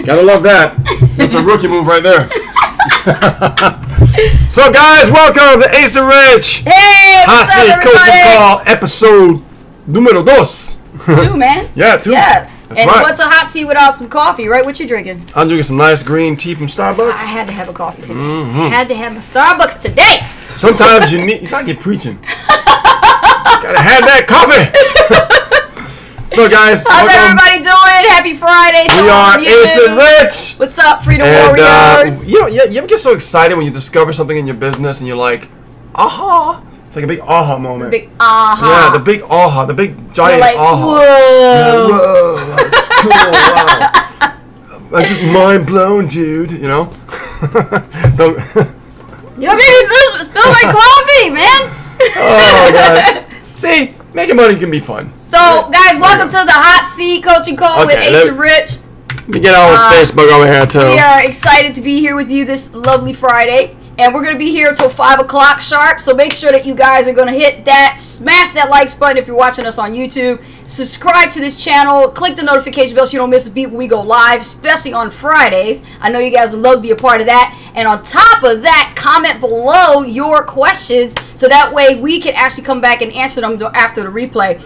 Gotta love that. That's a rookie move right there. So, guys, welcome to Ace and Rich. Hey, what's Hot up, Seat Coaching everybody? Call, episode número 2. 2, man. Yeah, 2. Yeah. That's and right. what's a hot seat without some coffee, right? What you drinking? I'm drinking some nice green tea from Starbucks. I had to have a coffee today. Had to have my Starbucks today. Sometimes you need, it's like you're preaching. Gotta have that coffee. So, guys, How's welcome. everybody doing? Happy Friday. We are Ace and Rich. What's up, Freedom And, Warriors? you know, you ever get so excited when you discover something in your business and you're like, aha. It's like a big aha moment. Big aha. Yeah, the big aha, the big giant You're like, aha. whoa. Yeah, whoa, that's cool, wow. I'm just mind blown, dude, you know? Don't, You want me to spill my coffee, man? oh, God. See, making money can be fun. So, guys, welcome to the Hot Seat Coaching Call with Okay, Ace and Rich. Let me get on Facebook over here, too. We are excited to be here with you this lovely Friday. And we're going to be here until 5 o'clock sharp. So make sure that you guys are going to hit that, smash that likes button if you're watching us on YouTube. Subscribe to this channel. Click the notification bell so you don't miss a beat when we go live, especially on Fridays. I know you guys would love to be a part of that. And on top of that, comment below your questions so that way we can actually come back and answer them after the replay.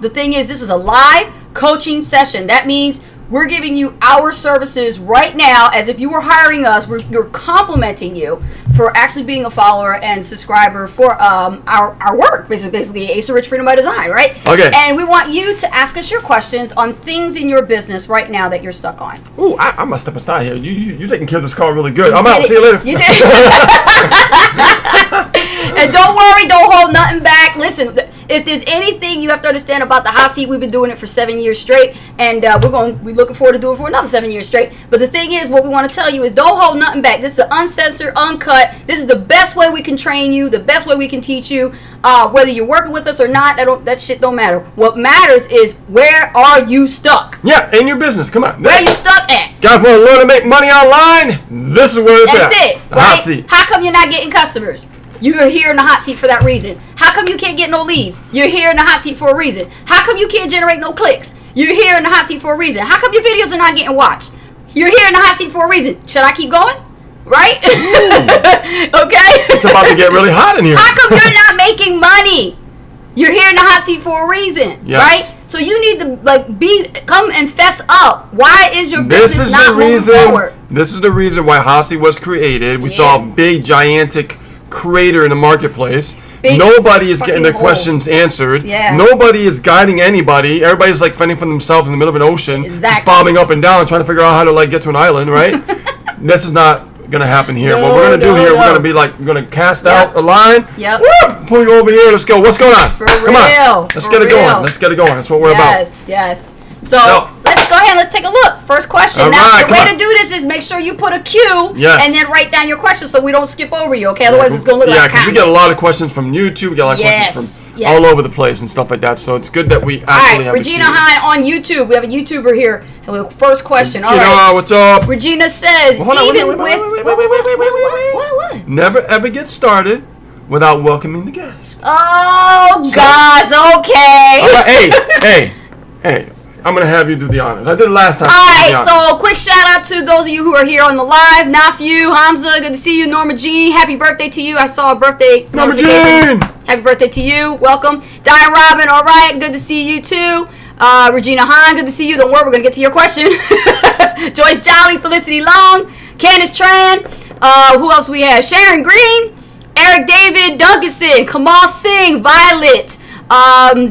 The thing is, this is a live coaching session. That means we're giving you our services right now as if you were hiring us. We're complimenting you for actually being a follower and subscriber for our work, basically Ace and Rich Freedom by Design, right? Okay. And we want you to ask us your questions on things in your business right now that you're stuck on. Ooh, I must step aside here. You're taking care of this call really good. I'm out. See you later. You did. And don't worry, don't hold nothing back. Listen, if there's anything you have to understand about the hot seat, we've been doing it for 7 years straight, and we're looking forward to doing it for another 7 years straight. But the thing is, what we want to tell you is don't hold nothing back. This is uncensored, uncut. This is the best way we can train you, the best way we can teach you. Whether you're working with us or not, that shit don't matter. What matters is where are you stuck? Yeah, in your business. Come on. Where are you stuck at? Guys want to learn to make money online? This is where it's That's at. it. The Right? hot seat. How come you're not getting customers? You're here in the hot seat for that reason. How come you can't get no leads? You're here in the hot seat for a reason. How come you can't generate no clicks? You're here in the hot seat for a reason. How come your videos are not getting watched? You're here in the hot seat for a reason. Should I keep going? Right? Okay? It's about to get really hot in here. How come you're not making money? You're here in the hot seat for a reason, Yes. right? So you need to come and fess up. Why is your This business is not the moving reason. forward? This is the reason why Hot Seat was created. We saw a big, gigantic crater in the marketplace. Big Nobody is getting their fucking hole. questions answered. Yeah. Nobody is guiding anybody. Everybody's like fending for themselves in the middle of an ocean, just Exactly. bobbing up and down, trying to figure out how to like get to an island, right? This is not gonna happen here. What we're gonna do here, we're gonna be like, we're gonna cast out a line. Yep. Woo! Pull you over here. Let's go. What's going on? For Come real. on. Let's For get it going. real. Let's get it going. That's what we're about. Yes, yes. So let's go ahead and let's take a look. First question. All Now, right, the come way on. to do this is make sure you put a Q Yes. and then write down your question so we don't skip over you, okay? Otherwise, it's going to look yeah, like a because we comment. get a lot of questions from YouTube. We get a lot of Yes, questions from yes. all over the place and stuff like that. So it's good that we All actually right, have Regina the Q. Hine on YouTube. We have a YouTuber here. First question. All Regina, right. what's up? Regina says, Hold on, even wait. with... What? Never ever get started without welcoming the guest. Oh, gosh, okay. All right, hey. I'm going to have you do the honors. I did it last time. All Do the right, honors. so quick shout out to those of you who are here on the live. Nafiu, Hamza, good to see you. Norma Jean, happy birthday to you. I saw a birthday Norma notification. Jean! Happy birthday to you. Welcome. Diane Robin, all right, good to see you too. Regina Hahn, good to see you. Don't worry, we're going to get to your question. Joyce Jolly, Felicity Long, Candace Tran. Who else we have? Sharon Green, Eric David Duncanson, Kamal Singh, Violet,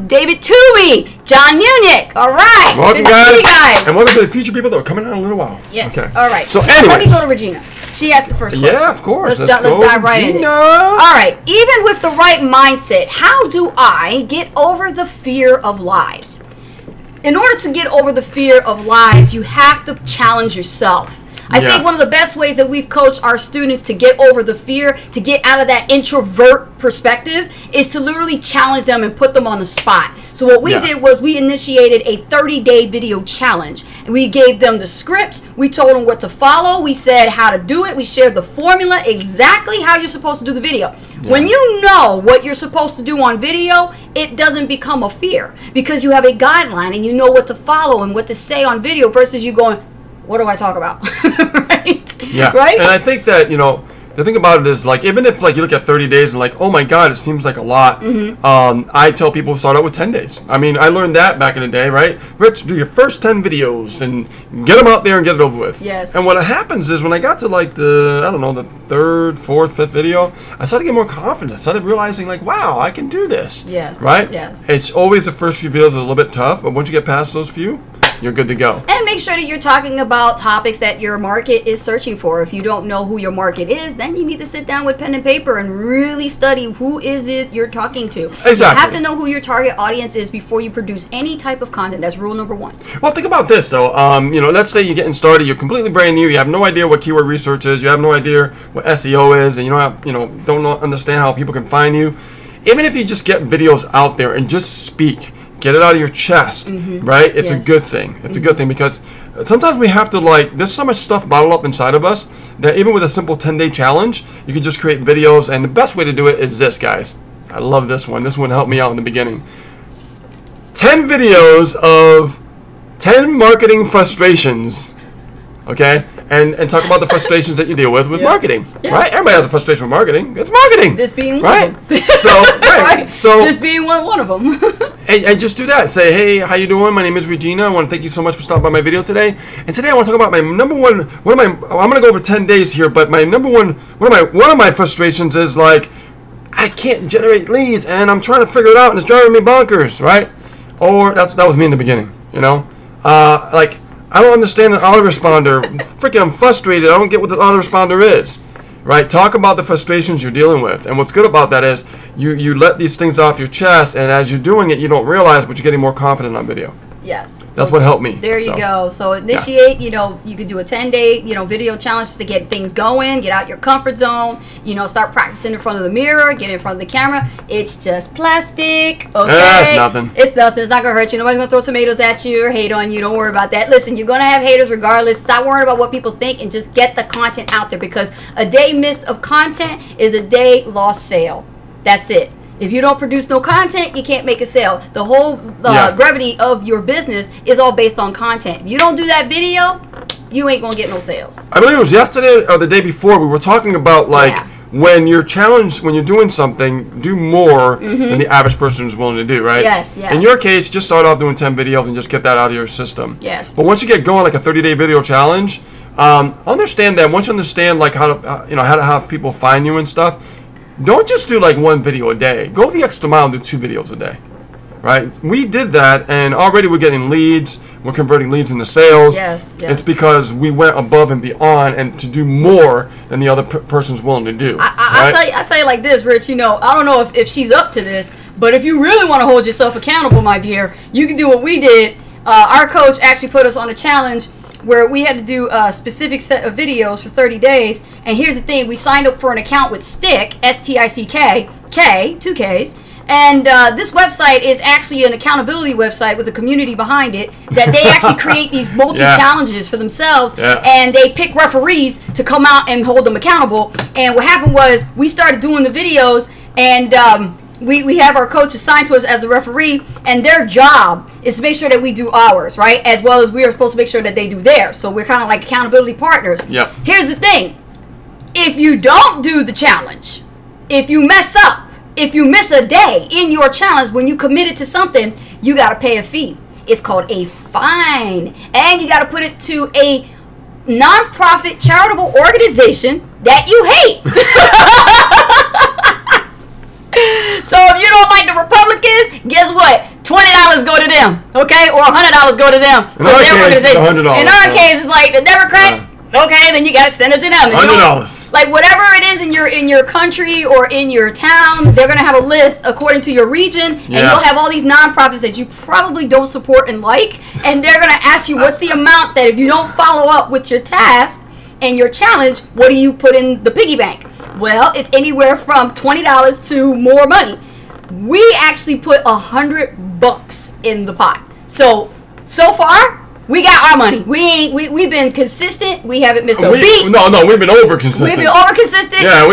David Toomey, John Munich. All right. Welcome, Good to see you guys. And welcome to the future people that are coming out in a little while. Yes. Okay. All right. So, Let me anyways. go to Regina. She asked the first question. Yeah, of course. Let's dive right in. Regina. All right. Even with the right mindset, how do I get over the fear of lies? In order to get over the fear of lies, you have to challenge yourself. I think one of the best ways that we've coached our students to get over the fear, to get out of that introvert perspective, is to literally challenge them and put them on the spot. So what we did was we initiated a 30-day video challenge. And we gave them the scripts. We told them what to follow. We said how to do it. We shared the formula, exactly how you're supposed to do the video. When you know what you're supposed to do on video, it doesn't become a fear because you have a guideline and you know what to follow and what to say on video versus you going, what do I talk about? Right? Yeah. Right? And I think that, the thing about it is, like, even if, like, you look at 30 days and, like, oh my God, it seems like a lot. I tell people start out with 10 days. I mean, I learned that back in the day, right? Rich, do your first 10 videos and get them out there and get it over with. Yes. And what happens is when I got to, like, the third, fourth, fifth video, I started getting more confident. I started realizing, like, wow, I can do this. Yes. Right? Yes. It's always the first few videos are a little bit tough, but once you get past those few, you're good to go. And make sure that you're talking about topics that your market is searching for. If you don't know who your market is, then you need to sit down with pen and paper and really study who is it you're talking to. Exactly. You have to know who your target audience is before you produce any type of content. That's rule number 1. Well, think about this, though. Let's say you're getting started, you're completely brand new, you have no idea what keyword research is, you have no idea what SEO is, and you don't understand how people can find you. Even if you just get videos out there and just speak, get it out of your chest, right? It's a good thing. It's a good thing because sometimes we have to, like, there's so much stuff bottled up inside of us that even with a simple 10-day challenge, you can just create videos. And the best way to do it is this, guys. I love this one. This one helped me out in the beginning. 10 videos of 10 marketing frustrations, okay? And talk about the frustrations that you deal with marketing, right? Everybody has a frustration with marketing. It's marketing. This being right? one of them. Right. So this being one of them. and just do that. Say, hey, how you doing? My name is Regina. I want to thank you so much for stopping by my video today. And today I want to talk about my number one. I'm going to go over 10 days here, but my number one. One of my frustrations is, like, I can't generate leads, and I'm trying to figure it out, and it's driving me bonkers, right? Or that was me in the beginning, like. I don't understand an autoresponder. Freaking, I'm frustrated. I don't get what the autoresponder is. Right? Talk about the frustrations you're dealing with. And what's good about that is you let these things off your chest, and as you're doing it, you don't realize, but you're getting more confident on video. Yes. That's what helped me. There you go. So initiate, you can do a 10-day, video challenge to get things going, get out your comfort zone, start practicing in front of the mirror, get in front of the camera. It's just plastic, okay? It's nothing. It's nothing. It's not going to hurt you. Nobody's going to throw tomatoes at you or hate on you. Don't worry about that. Listen, you're going to have haters regardless. Stop worrying about what people think and just get the content out there, because a day missed of content is a day lost sale. That's it. If you don't produce no content, you can't make a sale. The whole brevity of your business is all based on content. If you don't do that video, you ain't going to get no sales. I believe it was yesterday or the day before, we were talking about, like, when you're challenged, when you're doing something, do more than the average person is willing to do, right? Yes, yes. In your case, just start off doing 10 videos and just get that out of your system. Yes. But once you get going, like a 30-day video challenge, understand that once you understand, like, how to have people find you and stuff, don't just do, like, one video a day. Go the extra mile and do 2 videos a day, right? We did that, and already we're getting leads. We're converting leads into sales. Yes. It's because we went above and beyond and to do more than the other person's willing to do. I'll tell you like this, Rich. I don't know if she's up to this, but if you really want to hold yourself accountable, my dear, you can do what we did. Our coach actually put us on a challenge where we had to do a specific set of videos for 30 days. And here's the thing. We signed up for an account with Stick, S-T-I-C-K, 2 Ks. And this website is actually an accountability website with a community behind it that they actually create these multi-challenges for themselves. And they pick referees to come out and hold them accountable. And what happened was we started doing the videos, and we have our coach assigned to us as a referee, and their job is to make sure that we do ours, right? As well as we are supposed to make sure that they do theirs. So we're kind of like accountability partners. Yep. Here's the thing. If you don't do the challenge, if you mess up, if you miss a day in your challenge when you committed to something, you got to pay a fee. It's called a fine. And you got to put it to a non-profit charitable organization that you hate. So if you don't like the Republicans, guess what? $20 go to them, okay? Or $100 go to them. In our case, it's $100. In our case, it's like the Democrats. Okay, then you gotta send it to them. $100. Like whatever it is in your country or in your town, they're gonna have a list according to your region, and you'll have all these nonprofits that you probably don't support and like, and they're gonna ask you what's the amount that if you don't follow up with your task and your challenge, what do you put in the piggy bank? Well, it's anywhere from $20 to more money. We actually put $100 in the pot. So far, we got our money. We've been consistent. We haven't missed a beat. No, we've been over consistent. We've been over consistent. Yeah,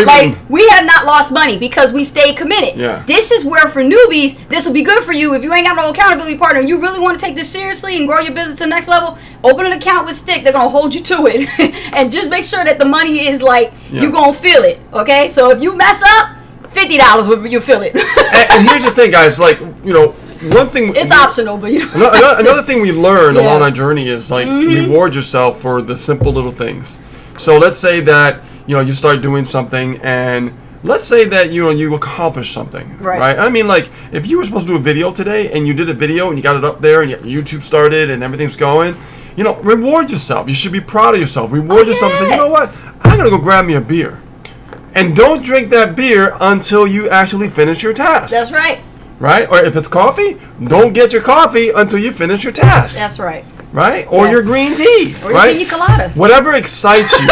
we have not lost money because we stayed committed. Yeah. This is where for newbies, this will be good for you if you ain't got no accountability partner and you really want to take this seriously and grow your business to the next level. Open an account with Stick. They're gonna hold you to it, and just make sure that the money is like you gonna feel it. Okay, so if you mess up, $50 you feel it. and here's the thing, guys. Like, you know, one thing it's optional, but you know, another thing we learned along our journey is like reward yourself for the simple little things. So let's say that you start doing something, and let's say that you accomplish something, right? I mean, like if you were supposed to do a video today and you did a video and you got it up there and YouTube started and everything's going, reward yourself. You should be proud of yourself. Reward yourself and say, you know what? I'm gonna go grab me a beer, and don't drink that beer until you actually finish your task. That's right. Right? Or if it's coffee, don't get your coffee until you finish your task. That's right. Right? Or your green tea. Or right? your pina colada. Whatever excites you.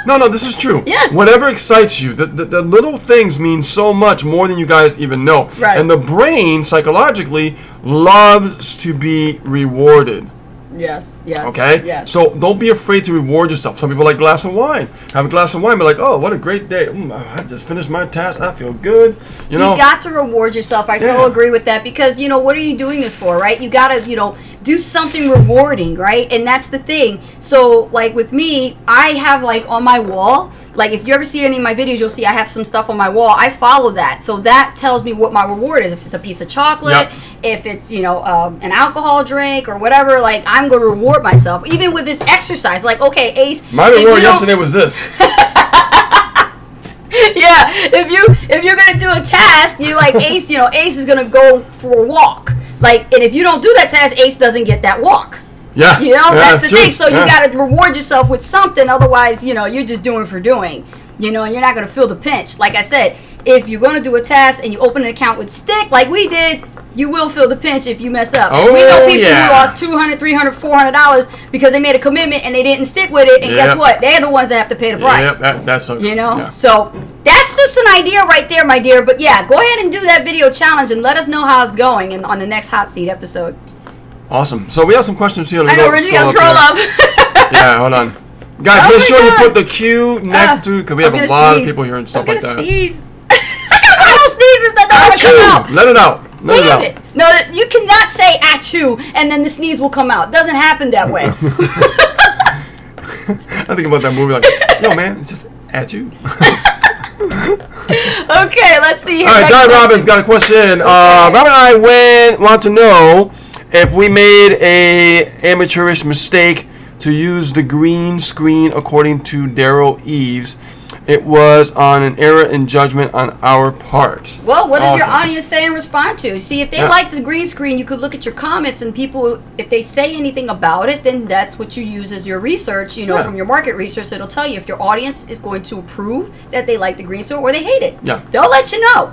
No, this is true. Yes. Whatever excites you. The little things mean so much more than you guys even know. Right. And the brain, psychologically, loves to be rewarded. Yes. Okay? Yes. So don't be afraid to reward yourself. Some people like a glass of wine. Have a glass of wine, be like, oh, what a great day. I just finished my task. I feel good. You got to reward yourself. I so agree with that because, what are you doing this for, right? You got to, do something rewarding, right? And that's the thing. So, like with me, I have like on my wall, like if you ever see any of my videos, you'll see I have some stuff on my wall. I follow that. So that tells me what my reward is. If it's a piece of chocolate, if it's, an alcohol drink or whatever, like I'm going to reward myself. Even with this exercise, like, okay, Ace. My reward yesterday was this. Yeah, if you're going to do a task, you like Ace, Ace is going to go for a walk. Like, and if you don't do that task, Ace doesn't get that walk. Yeah. That's the thing. So you got to reward yourself with something. Otherwise, you're just doing for doing. And you're not going to feel the pinch. Like I said, if you're going to do a task and you open an account with Stick, like we did, you will feel the pinch if you mess up. Oh, we know people who lost $200, $300, $400 because they made a commitment and they didn't stick with it. And guess what? They're the ones that have to pay the price. That sucks. So that's just an idea right there, my dear. But yeah, go ahead and do that video challenge and let us know how it's going on the next Hot Seat episode. Awesome. So we have some questions here. I know, we're just going to scroll up. Yeah, hold on. Guys, make sure you put the Q next to, because we have a lot of people here and stuff like that. Sneeze. I don't sneeze. That doesn't come out. Let it out. Let it out. No, you cannot say achoo and then the sneeze will come out. It doesn't happen that way. I think about that movie like, yo, man, it's just achoo. Okay, let's see. All right, John Robbins got a question. Robin and I want to know if we made a amateurish mistake to use the green screen according to Daryl Eves. It was on an error in judgment on our part. Well, what does your audience say and respond to? See, if they like the green screen, you could look at your comments and people, if they say anything about it, then that's what you use as your research. From your market research, it'll tell you if your audience is going to approve that they like the green screen or they hate it. Yeah. They'll let you know.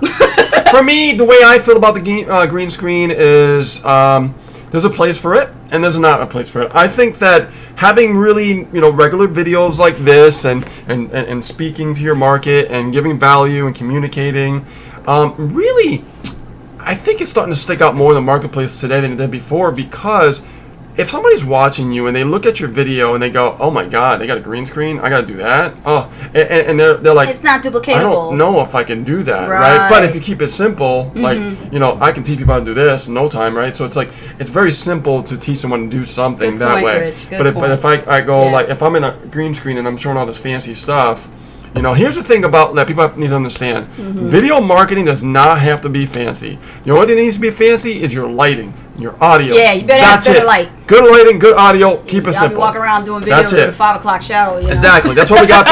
For me, the way I feel about the green screen is there's a place for it and there's not a place for it. I think that having really, regular videos like this and speaking to your market and giving value and communicating, really, I think it's starting to stick out more in the marketplace today than it did before, because if somebody's watching you and they look at your video and they go, oh my God, they got a green screen, I got to do that. Oh, and they're like, it's not duplicatable. I don't know if I can do that, right? But if you keep it simple, like, I can teach people how to do this in no time, right? So it's like, it's very simple to teach someone to do something that way. But if I go, like, if I'm in a green screen and I'm showing all this fancy stuff, here's the thing about that people need to understand. Video marketing does not have to be fancy. The only thing that needs to be fancy is your lighting, your audio. Yeah, you better have better light. Good lighting, good audio, keep it simple. Be walking around doing videos with a 5 o'clock shadow. Exactly. That's why we got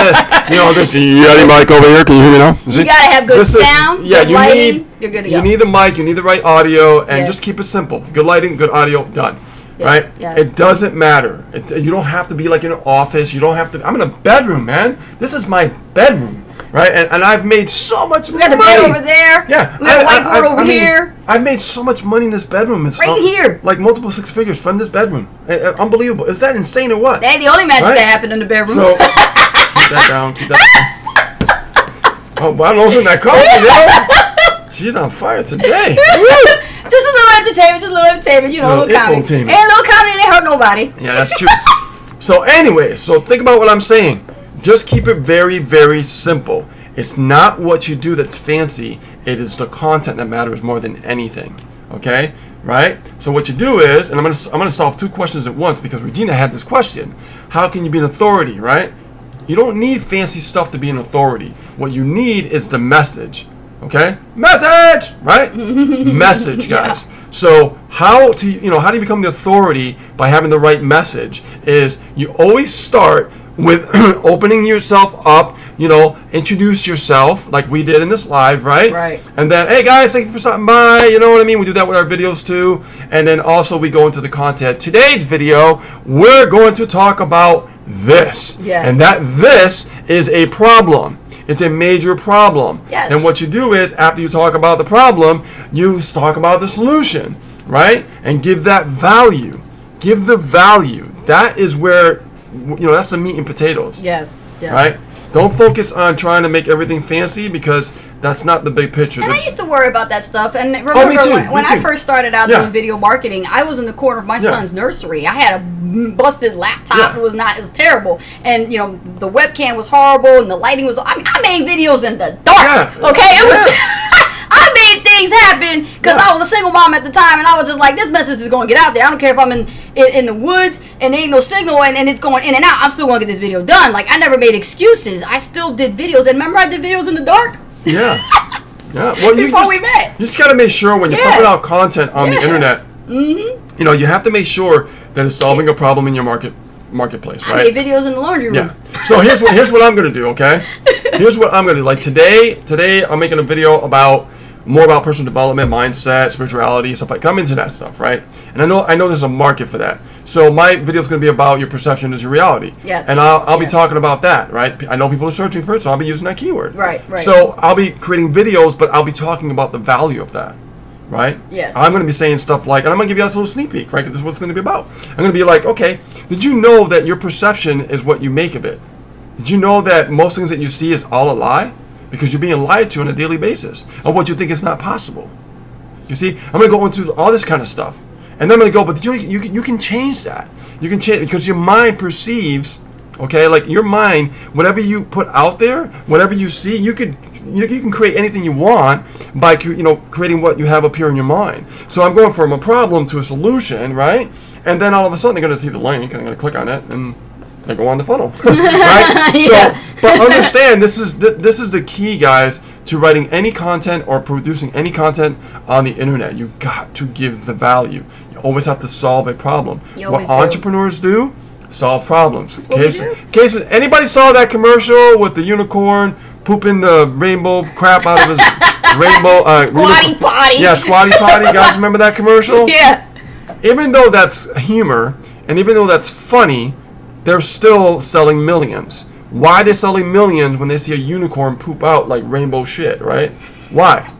this Yeti mic over here. Can you hear me now? You got to have good sound, good lighting. You're good to go. You need the mic, you need the right audio, and just keep it simple. Good lighting, good audio, done. Right? Yes. It doesn't matter. You don't have to be like in an office. You don't have to. I'm in a bedroom, man. This is my bedroom. Right? And I've made so much money. We got the bed over there. Yeah. We got a whiteboard over here. I've made so much money in this bedroom. It's right here. Like multiple 6 figures from this bedroom. Unbelievable. Is that insane or what? That ain't the only magic that happened in the bedroom. So, keep that down. Keep that down. Oh, wow, those in that coffee, yo. She's on fire today. Just a little entertainment, you know, a little comedy. Infotainment. And a little comedy ain't hurt nobody. Yeah, that's true. So anyway, so think about what I'm saying. Just keep it very, very simple. It's not what you do that's fancy. It is the content that matters more than anything. Okay? Right? So what you do is, and I'm gonna solve two questions at once because Regina had this question. How can you be an authority, right? You don't need fancy stuff to be an authority. What you need is the message. Okay? Message! Right? Message, guys. Yeah. So how do you become the authority by having the right message is you always start with opening yourself up, introduce yourself like we did in this live, right? Right. And then, hey guys, thank you for stopping by. You know what I mean? We do that with our videos too. And then also we go into the content. Today's video, we're going to talk about this. Yes. And this is a problem. It's a major problem. Yes. And what you do is, after you talk about the problem, you talk about the solution, right? And give that value. Give the value. That is where, that's the meat and potatoes. Yes. Yes. Right? Don't focus on trying to make everything fancy because that's not the big picture. And I used to worry about that stuff. And remember me too, when I first started out Yeah. doing video marketing, I was in the corner of my son's nursery. I had a busted laptop. Yeah. It was terrible. And, the webcam was horrible and the lighting was, I made videos in the dark. Yeah. Okay? It was... I made things happen because I was a single mom at the time, and I was just like, this message is going to get out there. I don't care if I'm in the woods and there ain't no signal and it's going in and out. I'm still going to get this video done. Like, I never made excuses. I still did videos. And remember I did videos in the dark? Yeah. Yeah. Well, Before we met. You just got to make sure when you're pumping out content on the internet, you have to make sure that it's solving a problem in your marketplace, right? I made videos in the laundry room. Yeah. So here's what I'm going to do, okay? Here's what I'm going to do. Like today I'm making a video about more about personal development, mindset, spirituality, stuff like come into that stuff, right? And I know there's a market for that. So my video is going to be about your perception is your reality. Yes. And I'll be talking about that, right? I know people are searching for it, so I'll be using that keyword. Right. So I'll be creating videos, but I'll be talking about the value of that, right? Yes. I'm going to be saying stuff like, and I'm going to give you this little sneak peek, right? Because this is what it's going to be about. I'm going to be like, okay, did you know that your perception is what you make of it? Did you know that most things that you see is all a lie? Because you're being lied to on a daily basis of what you think is not possible. You see, I'm going to go into all this kind of stuff. And then I'm going to go, but you can change that. You can change because your mind perceives, okay, like your mind, whatever you put out there, whatever you see, you can create anything you want by creating what you have up here in your mind. So I'm going from a problem to a solution, right? And then all of a sudden they're going to see the link and they're going to click on it and they go on the funnel, right? Yeah. So, but understand this is the key, guys, to writing any content or producing any content on the internet. You've got to give the value. You always have to solve a problem. What entrepreneurs do, solve problems. Case anybody saw that commercial with the unicorn pooping the rainbow crap out of his rainbow squatty potty? Yeah, squatty potty. You guys remember that commercial? Yeah. Even though that's humor and even though that's funny, they're still selling millions. Why are they selling millions when they see a unicorn poop out like rainbow shit, right? Why?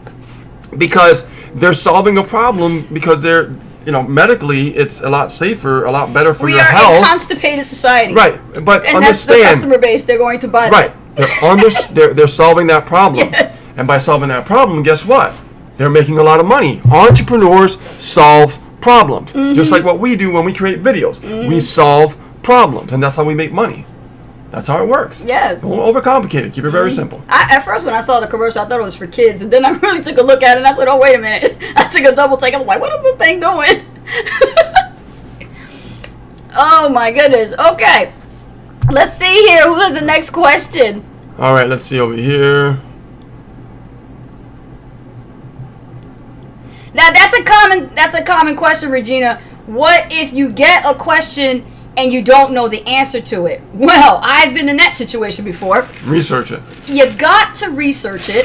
Because they're solving a problem because they're, medically it's a lot safer, a lot better for your health. We are a constipated society. Right, but and understand. That's the customer base they're going to buy. Right, they're solving that problem. Yes. And by solving that problem, guess what? They're making a lot of money. Entrepreneurs solve problems. Just like what we do when we create videos. We solve problems, and that's how we make money. That's how it works. Yes. Don't overcomplicate it. Keep it very simple. At first, when I saw the commercial, I thought it was for kids, and then I really took a look at it, and I said, "Oh, wait a minute!" I took a double take. I was like, "What is this thing doing?" Oh my goodness. Okay, let's see here. Who has the next question? All right, let's see over here. Now that's a common question, Regina. What if you get a question and you don't know the answer to it? Well, I've been in that situation before. Research it. You got to research it,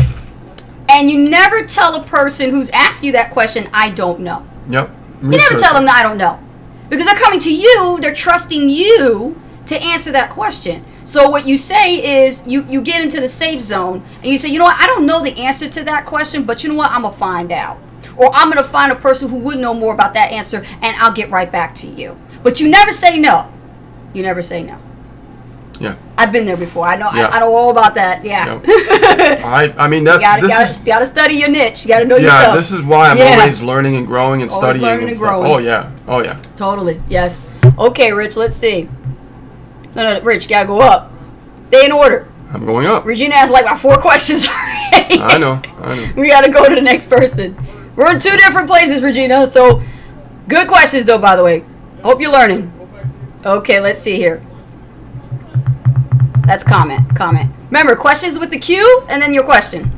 and you never tell a person who's asking you that question, I don't know. Yep. You never tell them, I don't know. Because they're coming to you, they're trusting you to answer that question. So what you say is, you get into the safe zone, and you say, you know what, I don't know the answer to that question, but you know what, I'm going to find out. Or I'm going to find a person who would know more about that answer, and I'll get right back to you. But you never say no. You never say no. Yeah. I've been there before. I know. Yeah. I know all about that. Yeah. I mean, that's gotta study your niche. You gotta know your stuff. Yeah, this is why I'm always learning and growing and always studying learning and and stuff. growing. Oh yeah. Oh yeah. Totally. Yes. Okay, Rich. Let's see. No, Rich, you gotta go up. Stay in order. I'm going up. Regina has like about 4 questions already. I know. We gotta go to the next person. We're in 2 different places, Regina. So, good questions though, by the way. Hope you're learning. Okay, let's see here. That's comment. Remember, questions with the Q and then your question.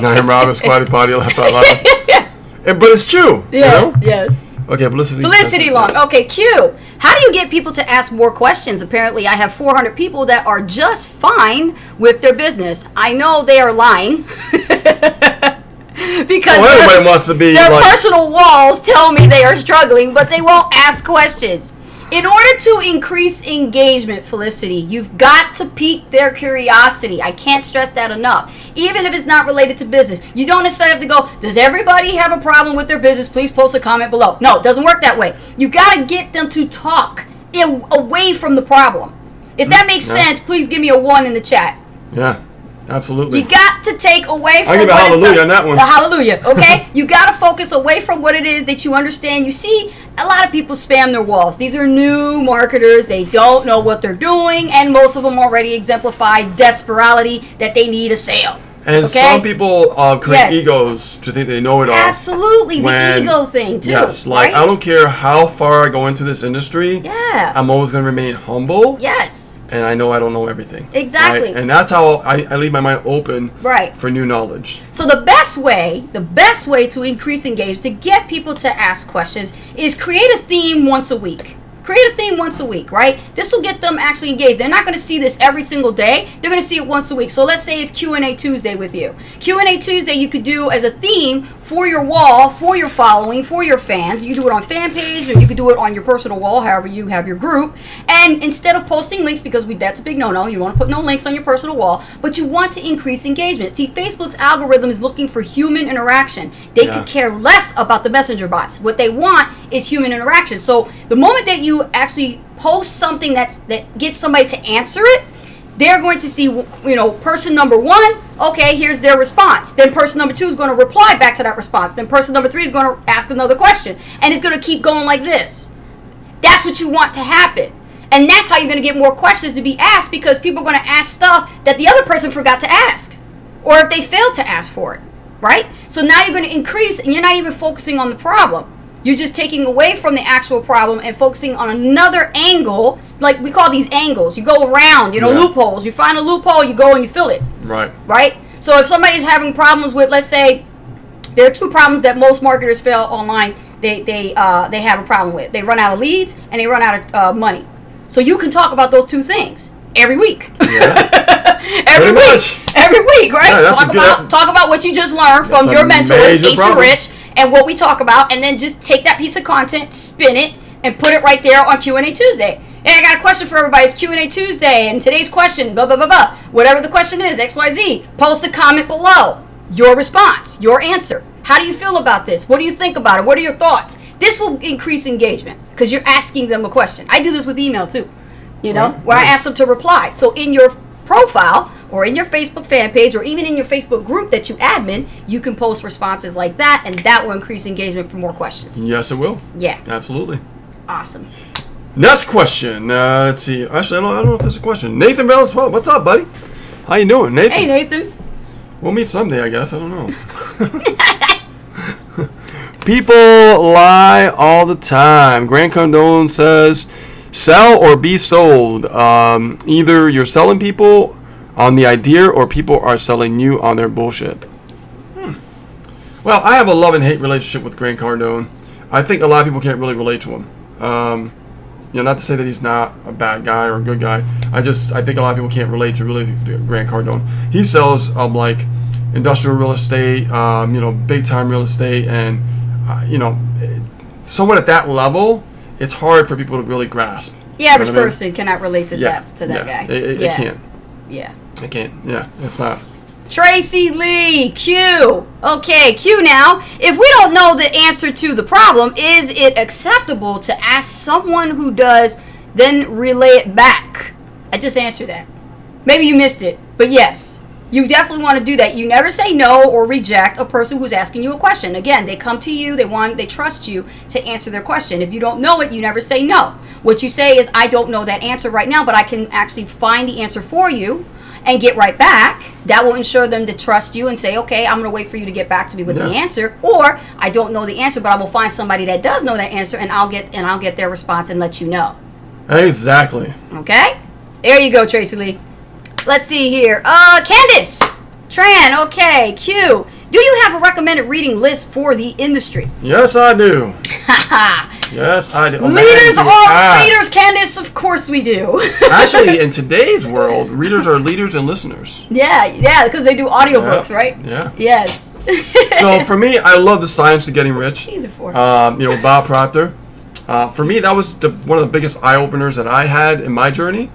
Naim Roberts, Squatty Potty, laugh out loud. But it's true. Yes, you know? yes. Okay, Felicity. Felicity Long. Okay, Q. How do you get people to ask more questions? Apparently, I have 400 people that are just fine with their business. I know they are lying. Because everybody wants to be their like, personal walls tell me they are struggling, but they won't ask questions. In order to increase engagement, Felicity, you've got to pique their curiosity. I can't stress that enough. Even if it's not related to business. You don't necessarily have to go, does everybody have a problem with their business? Please post a comment below. No, it doesn't work that way. You got to get them to talk away from the problem. If that makes sense, please give me a 1 in the chat. Yeah. Absolutely. You got to take away from I'll give a hallelujah on that one. The hallelujah, okay? You got to focus away from what it is that you understand. You see, a lot of people spam their walls. These are new marketers. They don't know what they're doing, and most of them already exemplify desperality that they need a sale. And some people create egos to think they know it all. Absolutely, the ego thing too. Yes, like right? I don't care how far I go into this industry. Yeah. I'm always going to remain humble. Yes. And I know I don't know everything. Exactly. Right? And that's how I leave my mind open for new knowledge. So the best way to increase engagement, to get people to ask questions, is create a theme once a week. Create a theme once a week, right? This will get them actually engaged. They're not going to see this every single day. They're going to see it once a week. So let's say it's Q&A Tuesday with you. Q&A Tuesday you could do as a theme for your wall, for your following, for your fans. You do it on fan page, or you could do it on your personal wall, however you have your group. And instead of posting links, because that's a big no-no, you want to put no links on your personal wall, but you want to increase engagement. See, Facebook's algorithm is looking for human interaction. They could care less about the messenger bots. What they want is human interaction. So the moment that you actually post something that gets somebody to answer it, they're going to see, you know, person number 1, okay, here's their response. Then person number 2 is going to reply back to that response. Then person number 3 is going to ask another question. And it's going to keep going like this. That's what you want to happen. And that's how you're going to get more questions to be asked, because people are going to ask stuff that the other person forgot to ask, or if they failed to ask for it, right? So now you're going to increase, and you're not even focusing on the problem. You're just taking away from the actual problem and focusing on another angle. Like we call these angles. You go around, you know, loopholes. You find a loophole, you go and you fill it. Right. Right? So if somebody's having problems with, let's say, there are 2 problems that most marketers fail online. They have a problem with. They run out of leads and they run out of money. So you can talk about those 2 things every week. Yeah. every week, right? Yeah, talk about what you just learned from your mentors, Ace and Rich, and what we talk about, and then just take that piece of content, spin it, and put it right there on Q&A Tuesday. Hey, I got a question for everybody. It's Q&A Tuesday, and today's question, blah, blah, blah, blah. Whatever the question is, XYZ. Post a comment below. Your response, your answer. How do you feel about this? What do you think about it? What are your thoughts? This will increase engagement because you're asking them a question. I do this with email too, you know, where I ask them to reply. So in your profile or in your Facebook fan page or even in your Facebook group that you admin, you can post responses like that, and that will increase engagement for more questions. Yes, it will. Yeah. Absolutely. Awesome. Next question. Let's see. Actually, I don't know if there's a question. Nathan Bellis, what's up, buddy? How you doing, Nathan? Hey, Nathan. We'll meet someday, I guess. I don't know. People lie all the time. Grant Cardone says, sell or be sold. Either you're selling people on the idea or people are selling you on their bullshit. Well, I have a love and hate relationship with Grant Cardone. I think a lot of people can't really relate to him. You know, not to say that he's not a bad guy or a good guy. I think a lot of people can't relate to really Grant Cardone. He sells like industrial real estate, you know, big time real estate, and you know, someone at that level, it's hard for people to really grasp. The average person cannot relate to that guy. It can't. Yeah. It can't. Yeah, it's not. Tracy Lee, Q. Okay, Q now. If we don't know the answer to the problem, is it acceptable to ask someone who does then relay it back. I just answered that. Maybe you missed it, but yes, you definitely want to do that. You never say no or reject a person who's asking you a question. Again, they come to you, they trust you to answer their question. If you don't know it, you never say no. What you say is, I don't know that answer right now, but I can actually find the answer for you and get right back. That will ensure them to trust you and say, okay, I'm going to wait for you to get back to me with the answer. Or, I don't know the answer, but I will find somebody that does know that answer, and I'll get their response and let you know. Exactly. Okay? There you go, Tracy Lee. Let's see here. Candace Tran, okay. Q, do you have a recommended reading list for the industry? Yes, I do. Yes, I do. Leaders are readers, Candace. Of course we do. Actually, in today's world, readers are leaders and listeners. Yeah, because they do audiobooks, right? Yeah. Yes. So for me, I love The Science of Getting Rich. These are for Bob Proctor. For me, that was one of the biggest eye openers that I had in my journey.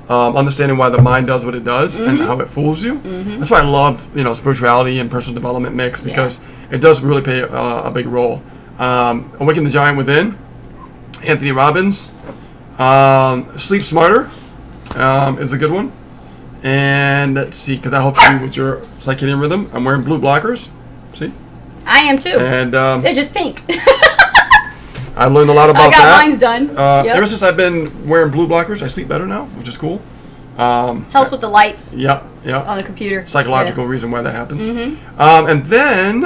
Understanding why the mind does what it does and how it fools you. That's why I love spirituality and personal development mix, because it does really play a big role. Awaken the Giant Within, Anthony Robbins. Sleep Smarter is a good one. And let's see, because that helps you with your circadian rhythm. I'm wearing blue blockers. See? I am too. And they're just pink. I learned a lot about that. I got mine's done. Ever since I've been wearing blue blockers, I sleep better now, which is cool. Helps with the lights. Yeah. On the computer. Psychological reason why that happens. And then,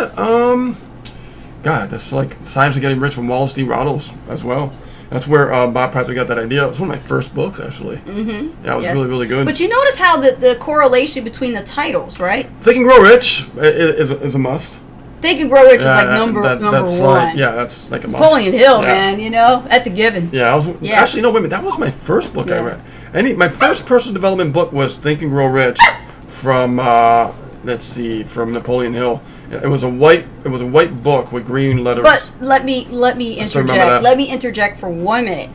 God, that's like Science of Getting Rich from Wallace D. Rattles as well. That's where Bob Proctor got that idea. It was one of my first books, actually. Yeah, it was really, really good. But you notice how the correlation between the titles, right? Think and Grow Rich is a must. Think and Grow Rich is like number that's one. That's like a must. Napoleon Hill, man, that's a given. Yeah, actually, no, wait a minute. That was my first book I read. My first personal development book was Think and Grow Rich from, from Napoleon Hill. It was a white book with green letters. But let me interject. Let me interject for 1 minute.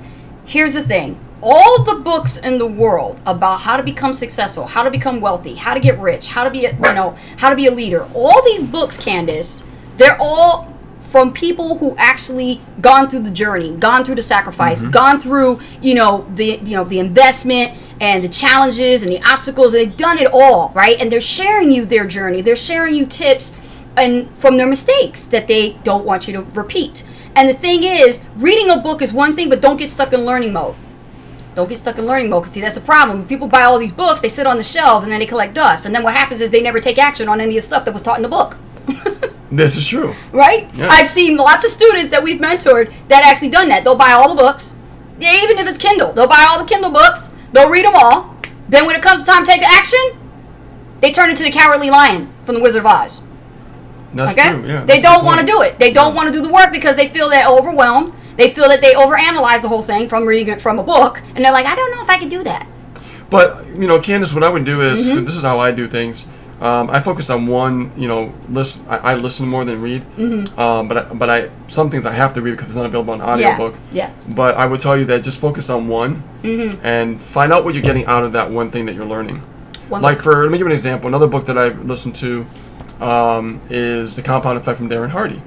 Here's the thing. All the books in the world about how to become successful, how to become wealthy, how to get rich, how to be a leader. All these books, Candace, they're all from people who actually gone through the journey, gone through the sacrifice, gone through the investment and the challenges and the obstacles. They've done it all, right? And they're sharing you their journey. They're sharing you tips and from their mistakes that they don't want you to repeat. And the thing is, reading a book is one thing, but don't get stuck in learning mode. Don't get stuck in learning mode, because see, that's the problem. People buy all these books, they sit on the shelf, and then they collect dust. And then what happens is they never take action on any of the stuff that was taught in the book. This is true. Right? Yeah. I've seen lots of students that we've mentored that actually done that. They'll buy all the books. Yeah, even if it's Kindle. They'll buy all the Kindle books. They'll read them all. Then when it comes time to take action, they turn into the Cowardly Lion from The Wizard of Oz. That's true, yeah. They don't want to do it. They don't want to do the work because they feel they're overwhelmed. They feel that they overanalyze the whole thing from reading it from a book, and they're like, I don't know if I can do that. But, Candace, what I would do is, this is how I do things. I focus on one, listen. I listen more than read. But some things I have to read because it's not available on audiobook. Yeah. But I would tell you that just focus on one and find out what you're getting out of that one thing that you're learning. Let me give you an example. Another book that I listened to is The Compound Effect from Darren Hardy.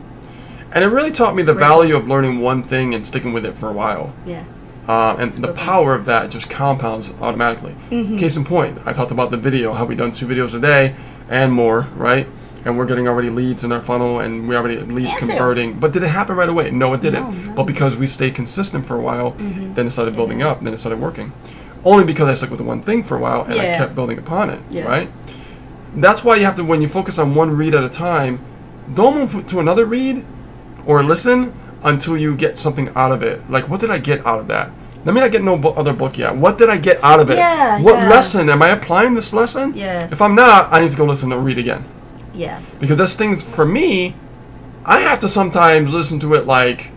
And it really taught me the value of learning one thing and sticking with it for a while. Yeah. And the power of that just compounds automatically. Case in point, I talked about the video, how we've done 2 videos a day and more, right? And we're getting already leads in our funnel, and we already leads converting. But did it happen right away? No, it didn't. No. But because we stayed consistent for a while, then it started building up, and then it started working. Only because I stuck with the one thing for a while, and I kept building upon it, right? That's why you have to, when you focus on one read at a time, don't move to another read or listen until you get something out of it. Like, what did I get out of that? Let me not get no other book yet. What did I get out of it? What lesson? Am I applying this lesson? Yes. If I'm not, I need to go listen or read again. Yes. Because this thing, for me, I have to sometimes listen to it like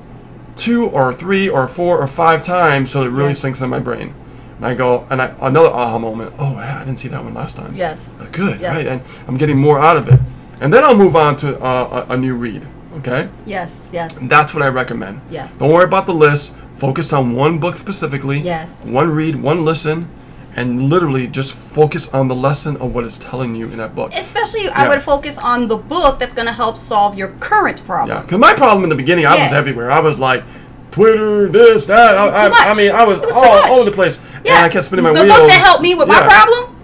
2 or 3 or 4 or 5 times so it really sinks in my brain. And I go, and another aha moment. Oh, yeah, I didn't see that one last time. Yes. Good, right? And I'm getting more out of it. And then I'll move on to a new read. Okay? Yes. That's what I recommend. Yes. Don't worry about the list. Focus on one book specifically. Yes. One read, one listen, and literally just focus on the lesson of what it's telling you in that book. Especially, I would focus on the book that's going to help solve your current problem. Yeah, because my problem in the beginning, I was everywhere. I was like Twitter, this, that. I mean, I was all over the place. Yeah. And I kept spinning my wheels. The book that helped me with my problem,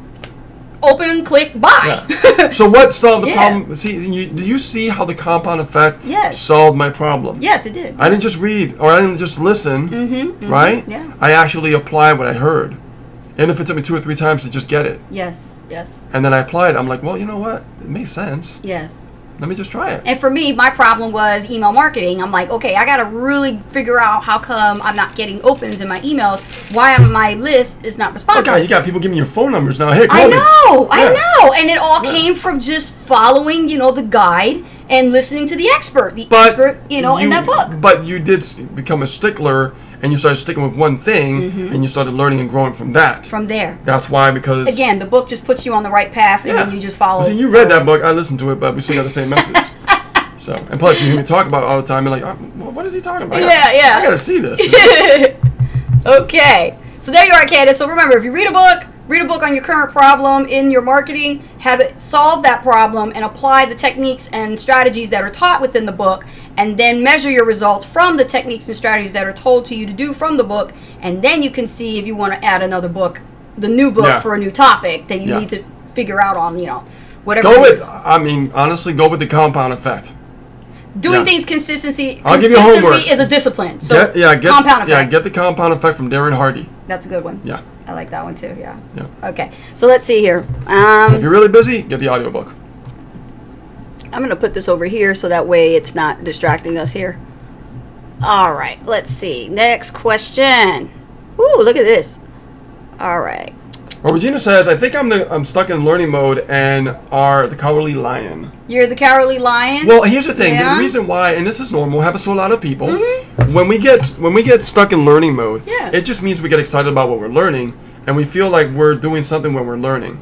open, click, buy. Yeah. So what solved the problem? See, do you see how the compound effect solved my problem? Yes, it did. I didn't just read, or I didn't just listen, right? Yeah. I actually applied what I heard. And if it took me 2 or 3 times to just get it. Yes, yes. And then I applied. I'm like, well, you know what? It makes sense. Yes. Let me just try it. And for me, my problem was email marketing. I'm like, okay, I got to really figure out how come I'm not getting opens in my emails. Why my list is not responsive. Oh, God, you got people giving you your phone numbers now. Hey, call me. I know. And it all came from just following, the guide and listening to the expert. In that book. But you did become a stickler, and you started sticking with one thing, and you started learning and growing from that. From there. That's why, because... Again, the book just puts you on the right path, and then you just follow. See, you read that book, I listened to it, but we still got the same message. So, and plus, you hear me talk about it all the time, you're like, oh, what is he talking about? I got to see this. Okay. So there you are, Candace. So remember, if you read a book on your current problem in your marketing, have it solve that problem, and apply the techniques and strategies that are taught within the book, and then measure your results from the techniques and strategies that are told to you to do from the book, and then you can see if you want to add another book, the new book for a new topic that you need to figure out on, whatever. Honestly, go with the compound effect. Doing things consistently give you homework. Is a discipline. So compound effect. Yeah, get the compound effect from Darren Hardy. That's a good one. Yeah. I like that one too, yeah. Okay, so let's see here. If you're really busy, get the audiobook. I'm going to put this over here so that way it's not distracting us here. All right, let's see. Next question. Ooh, look at this. All right. Well, Regina says, I think I'm stuck in learning mode and are the cowardly lion. You're the cowardly lion? Well, here's the thing. The reason why, and this is normal, happens to a lot of people, when we get stuck in learning mode, it just means we get excited about what we're learning, and we feel like we're doing something when we're learning.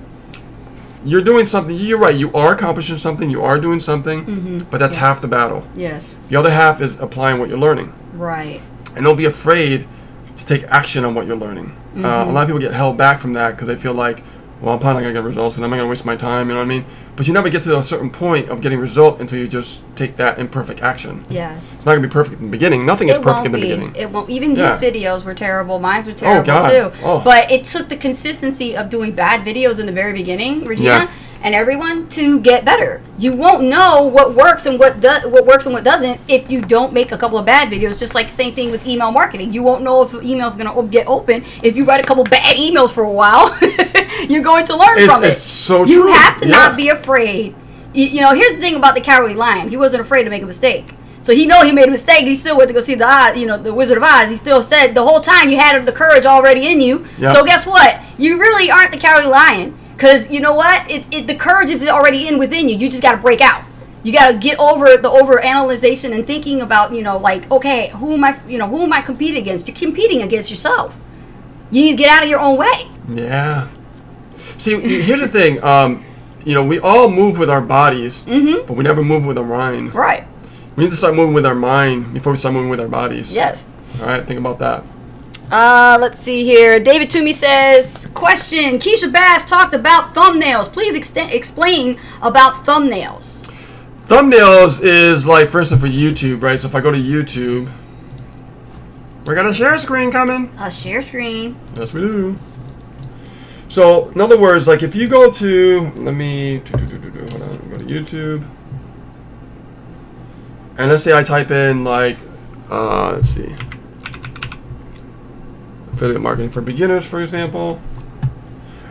You're doing something. You're right. You are accomplishing something. You are doing something, but that's half the battle. Yes. The other half is applying what you're learning. Right. And don't be afraid to take action on what you're learning. A lot of people get held back from that because they feel like, well, I'm probably not going to get results, and I'm not going to waste my time, you know what I mean? But you never get to a certain point of getting result until you just take that imperfect action. Yes. It's not going to be perfect in the beginning. Nothing is perfect in the beginning. It won't. Even these videos were terrible. Mine were terrible too. But it took the consistency of doing bad videos in the very beginning, Regina, and everyone to get better. You won't know what works and what works and what doesn't if you don't make a couple of bad videos. Just like the same thing with email marketing. You won't know if an email is going to get open if you write a couple bad emails for a while. You're going to learn from it. It's so true. You have to not be afraid. Here's the thing about the cowardly lion. He wasn't afraid to make a mistake. So he made a mistake. He still went to go see the Wizard of Oz. He still said the whole time you had the courage already in you. Yep. So guess what? You really aren't the cowardly lion. Because you know what? The courage is already within you. You just got to break out. You got to get over the overanalyzation and thinking about, okay, who am I competing against? You're competing against yourself. You need to get out of your own way. Yeah. See, here's the thing. We all move with our bodies, but we never move with our mind. Right. We need to start moving with our mind before we start moving with our bodies. Yes. All right, think about that. Let's see here. David Toomey says, question, Keisha Bass talked about thumbnails. Please explain about thumbnails. Thumbnails is like, for instance, for YouTube, right? So if I go to YouTube, we got a share screen coming. A share screen. Yes, we do. So, in other words, like if you go to, hold on, go to YouTube. And let's say I type in like, let's see. Affiliate marketing for beginners, for example.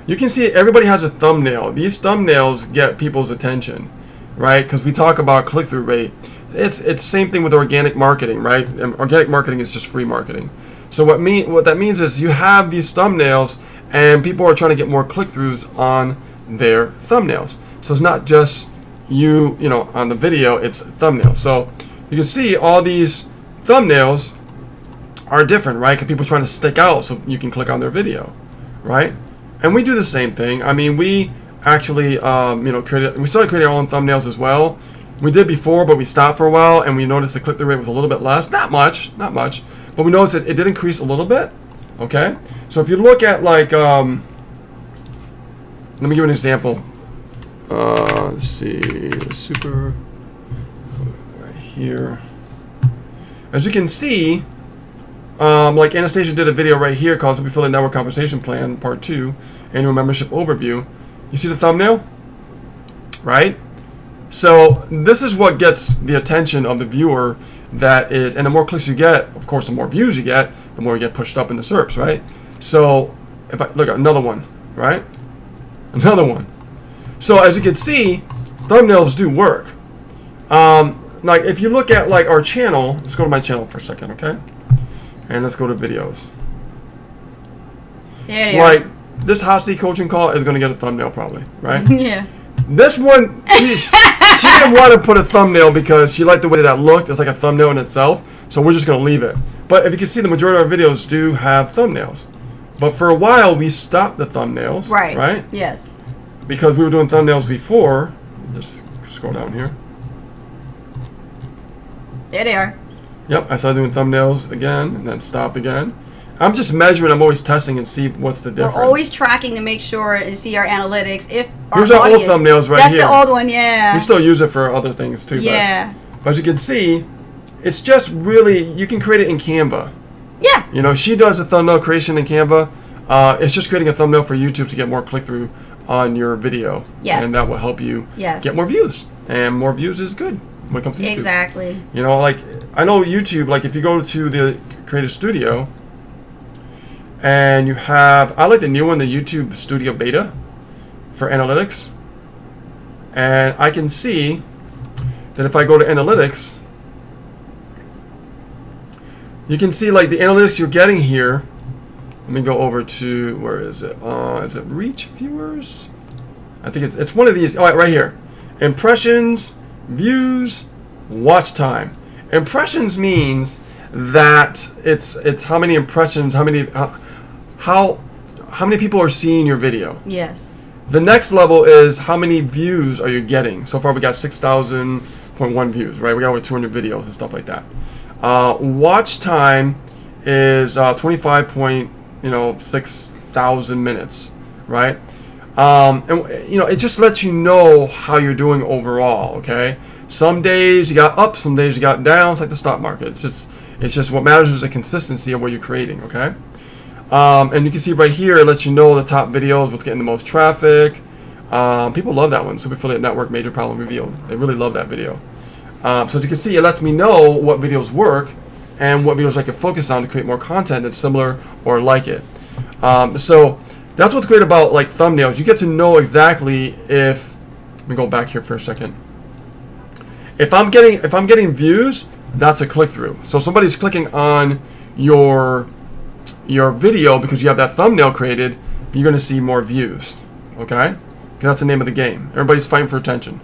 You can see everybody has a thumbnail. These thumbnails get people's attention, right? Because we talk about click-through rate. It's the same thing with organic marketing, right? And organic marketing is just free marketing. So what that means is you have these thumbnails, and people are trying to get more click-throughs on their thumbnails. So it's not just you on the video, it's thumbnails. So you can see all these thumbnails are different, right? Because people are trying to stick out so you can click on their video, right? And we do the same thing. I mean, we actually, we started creating our own thumbnails as well. We did before, but we stopped for a while, and we noticed the click-through rate was a little bit less. Not much, but we noticed that it did increase a little bit. Okay, so if you look at like, let me give you an example. Let's see, super right here. As you can see, Like Anastasia did a video right here called Simply Affiliate Network Compensation Plan Part 2, Annual Membership Overview. You see the thumbnail? Right? So this is what gets the attention of the viewer, that is, and the more clicks you get, of course, the more views you get, the more you get pushed up in the SERPs, right? So if I look at another one, right? Another one. So as you can see, thumbnails do work. Like if you look at like our channel, let's go to my channel for a second, okay? And let's go to videos. There you Like this hot seat coaching call is going to get a thumbnail probably, right? Yeah. This one, she didn't want to put a thumbnail because she liked the way that looked. It's like a thumbnail in itself. So we're just going to leave it. But if you can see, the majority of our videos do have thumbnails. But for a while, we stopped the thumbnails. Right. Right? Yes. Because we were doing thumbnails before. Just scroll down here. There they are. Yep, I started doing thumbnails again and then stopped again. I'm just measuring. I'm always testing and see what's the difference. We're always tracking to make sure and see our analytics. If our Here's our old audience, thumbnails right that's here. the old one, yeah. We still use it for other things too. Yeah. But as you can see, it's just really, you can create it in Canva. Yeah. You know, she does a thumbnail creation in Canva. It's just creating a thumbnail for YouTube to get more click-through on your video. Yes. And that will help you Yes. get more views. And more views is good when it comes to YouTube. Exactly. You know, like, I know YouTube, like if you go to the Creative Studio, and you have, I like the new one, the YouTube Studio Beta for analytics. And I can see that if I go to analytics, you can see like the analytics you're getting here. Let me go over to, where is it? Is it reach viewers? I think it's one of these. Oh, right here. Impressions, views, watch time. Impressions means that it's how many impressions, how many people are seeing your video. Yes. The next level is how many views are you getting. So far we got 6,000.1 views, right? We got over 200 videos and stuff like that. Watch time is 25,600 minutes, right? And you know, it just lets you know how you're doing overall. Okay, some days you got up, some days you got down. It's like the stock market. It's just what matters is the consistency of what you're creating. Okay. And you can see right here, it lets you know the top videos, what's getting the most traffic. People love that one, Super Affiliate Network Major Problem Revealed. They really love that video. So as you can see, it lets me know what videos work and what videos I can focus on to create more content that's similar or like it. So that's what's great about like thumbnails. You get to know exactly if, let me go back here for a second. If I'm getting views, that's a click-through. So somebody's clicking on your video because you have that thumbnail created, you're going to see more views. Okay? That's the name of the game. Everybody's fighting for attention.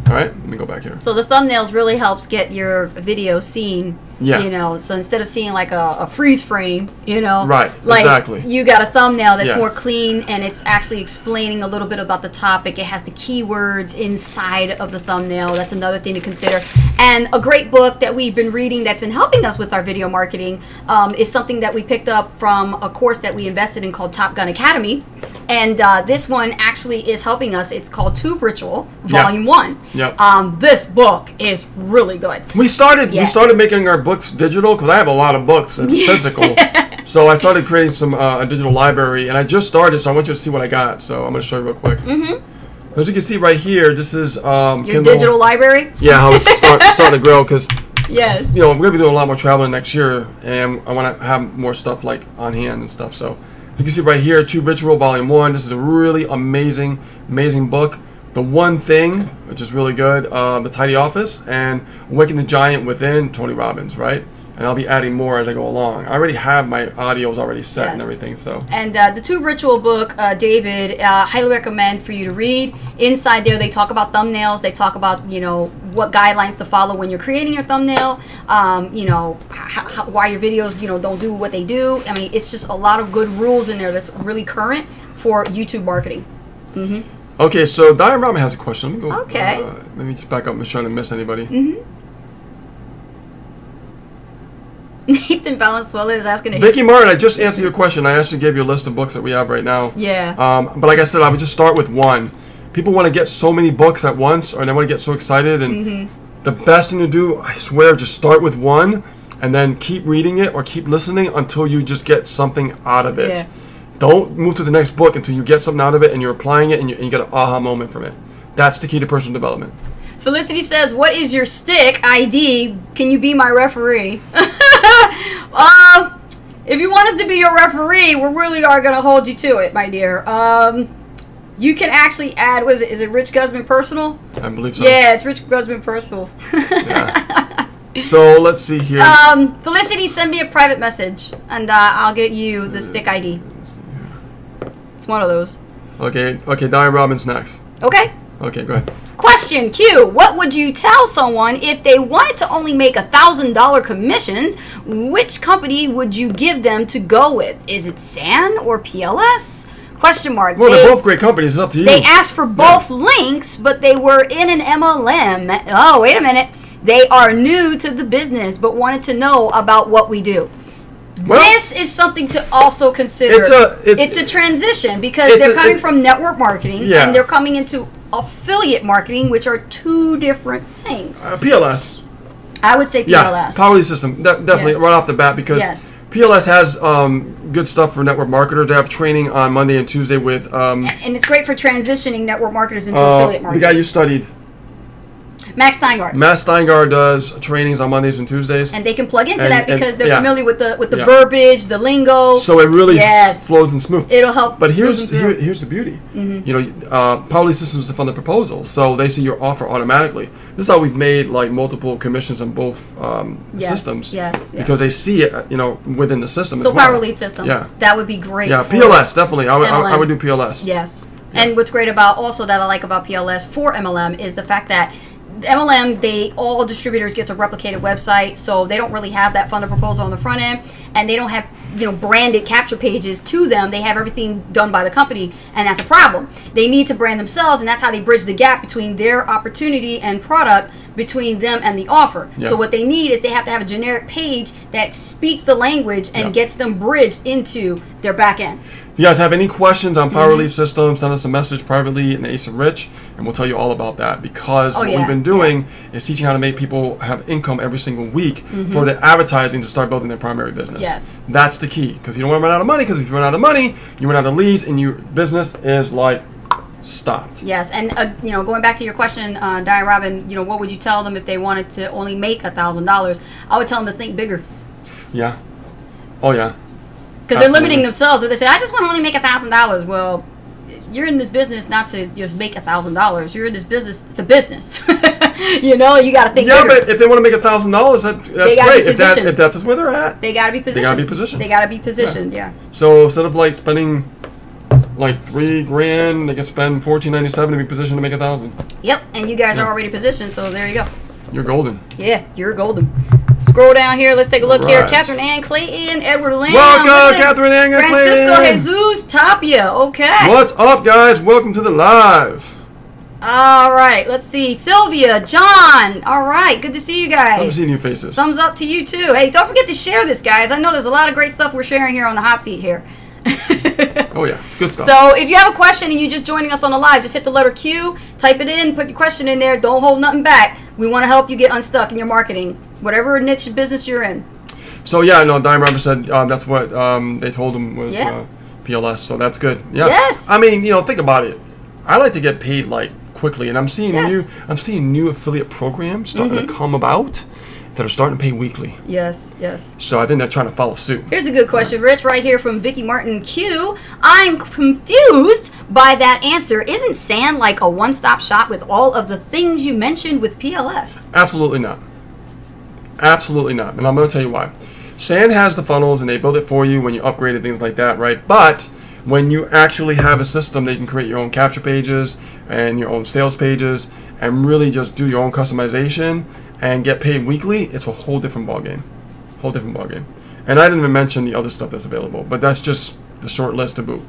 All right, let me go back here. So the thumbnails really helps get your video seen. Yeah. You know, so instead of seeing like a freeze frame, you know, Right, like exactly. you got a thumbnail that's Yeah. more clean and it's actually explaining a little bit about the topic. It has the keywords inside of the thumbnail. That's another thing to consider. And a great book that we've been reading that's been helping us with our video marketing is something that we picked up from a course that we invested in called Top Gun Academy. And this one actually is helping us. It's called Tube Ritual, Volume 1. Yep. This book is really good. We started Yes. making our books digital because I have a lot of books in physical. So I started creating some a digital library, and I just started. So I want you to see what I got. So I'm going to show you real quick. As you can see right here, this is Your Kindle. digital library? Yeah, how it's starting to grow because Yes. you know we're going to be doing a lot more traveling next year, and I want to have more stuff like on hand and stuff. So you can see right here, Tube Ritual Volume 1. This is a really amazing book. The One Thing, which is really good, The Tidy Office, and Awaken the Giant Within, Tony Robbins, right? And I'll be adding more as I go along. I already have my audios already set and Yes. everything, so. And the Tube Ritual book, David, highly recommend for you to read. Inside there, they talk about thumbnails. They talk about, you know, what guidelines to follow when you're creating your thumbnail. You know, why your videos, you know, don't do what they do. I mean, it's just a lot of good rules in there that's really current for YouTube marketing. Okay, so Diane Robin has a question. Let me go. Okay. Let me just back up. I'm trying to miss anybody. Nathan Valenzuela is asking. Vicky Martin, I just answered your question. I actually gave you a list of books that we have right now. Yeah. But like I said, I would just start with one. People want to get so many books at once, or they want to get so excited. And the best thing to do, I swear, just start with one and then keep reading it or keep listening until you just get something out of it. Yeah. Don't move to the next book until you get something out of it and you're applying it and you get an aha moment from it. That's the key to personal development. Felicity says, "What is your stick ID? Can you be my referee?" If you want us to be your referee, we really are going to hold you to it, my dear. You can actually add, what is it? Is it Rich Guzman Personal? I believe so. Yeah, it's Rich Guzman Personal. Yeah. So let's see here. Felicity, send me a private message, and I'll get you the stick ID. It's one of those. Okay, Diane Robbins next. Okay. Okay, go ahead. Question Q. What would you tell someone if they wanted to only make $1,000 commissions? Which company would you give them to go with? Is it SAN or PLS? Question mark. Well, they're both great companies. It's up to you. They asked for both links, but they were in an MLM. Oh, wait a minute. They are new to the business, but wanted to know about what we do. Well, this is something to also consider. It's a transition because they're coming from network marketing and they're coming into affiliate marketing, which are two different things. PLS. I would say PLS. Yeah, Powerly System. Definitely right off the bat because PLS has good stuff for network marketers. They have training on Monday and Tuesday with... and it's great for transitioning network marketers into affiliate marketing. The guy you studied. Max Steingard. Max Steingard does trainings on Mondays and Tuesdays, and they can plug into that because they're familiar with the verbiage, the lingo. So it really flows and smooth. It'll help. But here's the beauty. Mm-hmm. You know, Powerly Systems to fund the proposal, so they see your offer automatically. This is how we've made like multiple commissions on both systems. Yes. Because they see it, you know, within the system. So as well. Powerly System. Yeah. That would be great. Yeah, PLS definitely. I would do PLS. Yes. Yeah. And what's great about that I like about PLS for MLM is the fact that MLM, all distributors get a replicated website, so they don't really have that funded proposal on the front end, and they don't have branded capture pages to them. They have everything done by the company, and that's a problem. They need to brand themselves, and that's how they bridge the gap between their opportunity and product, between them and the offer. Yeah. So what they need is they have to have a generic page that speaks the language and gets them bridged into their back end. If you guys have any questions on Powerly Systems, send us a message privately in Ace and Rich, and we'll tell you all about that. Because what we've been doing is teaching how to make people have income every single week for the advertising to start building their primary business. Yes. That's the key. Because you don't want to run out of money, because if you run out of money, you run out of leads, and your business is like stopped. Yes, and going back to your question, Diane Robin, what would you tell them if they wanted to only make $1,000? I would tell them to think bigger. Yeah. Oh, yeah. Because they're limiting themselves. If they say, I just want to only make $1,000. Well, you're in this business not to just make $1,000. You're in this business. It's a business. You got to think bigger. Yeah, but if they want to make $1,000, that's great. If that's where they're at. They got to be positioned. They got to be positioned, yeah. So instead of like spending like $3,000, they can spend $1,497 to be positioned to make $1,000. Yep, and you guys are already positioned, so there you go. You're golden. Yeah, you're golden. Scroll down here. Let's take a look here. Catherine Ann Clayton, Edward Lamb. Welcome, Catherine Ann Clayton. Francisco Jesus Tapia. Okay. What's up, guys? Welcome to the live. All right. Let's see. Sylvia, John. All right. Good to see you guys. Love seeing new faces. Thumbs up to you, too. Hey, don't forget to share this, guys. I know there's a lot of great stuff we're sharing here on the hot seat here. Oh, yeah. Good stuff. So if you have a question and you're just joining us on the live, just hit the letter Q, type it in, put your question in there. Don't hold nothing back. We want to help you get unstuck in your marketing, whatever niche business you're in. So, yeah, no, Diane Roberts said that's what they told him was PLS, so that's good. Yeah. Yes. I mean, think about it. I like to get paid, like, quickly, and I'm seeing new affiliate programs starting to come about that are starting to pay weekly. Yes. So I think they're trying to follow suit. Here's a good question, Rich, right here from Vicky Martin Q. I'm confused by that answer. Isn't SAN like a one-stop shop with all of the things you mentioned with PLS? Absolutely not. Absolutely not. And I'm going to tell you why. SAN has the funnels, and they build it for you when you upgrade and things like that, right? But when you actually have a system that you can create your own capture pages and your own sales pages and really just do your own customization and get paid weekly, it's a whole different ballgame. And I didn't even mention the other stuff that's available, but that's just the short list to boot.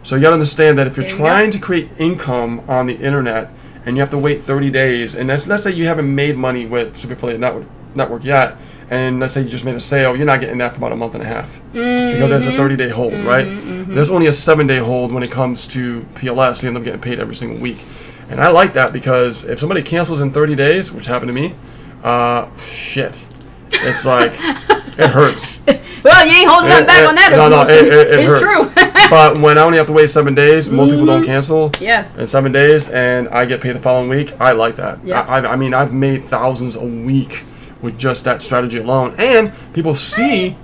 So you got to understand that if you're trying to create income on the internet and you have to wait 30 days, and let's say you haven't made money with Super Affiliate Network yet, and let's say you just made a sale, you're not getting that for about a month and a half. Because there's a 30-day hold, right? There's only a 7-day hold when it comes to PLS, so you end up getting paid every single week. And I like that because if somebody cancels in 30 days, which happened to me, shit. it's like it hurts. Well, you ain't holding nothing back on that. No, it it's hurts. True. But when I only have to wait 7 days, most people don't cancel. Yes. In 7 days, and I get paid the following week. I like that. Yeah. I mean, I've made thousands a week with just that strategy alone, and people see.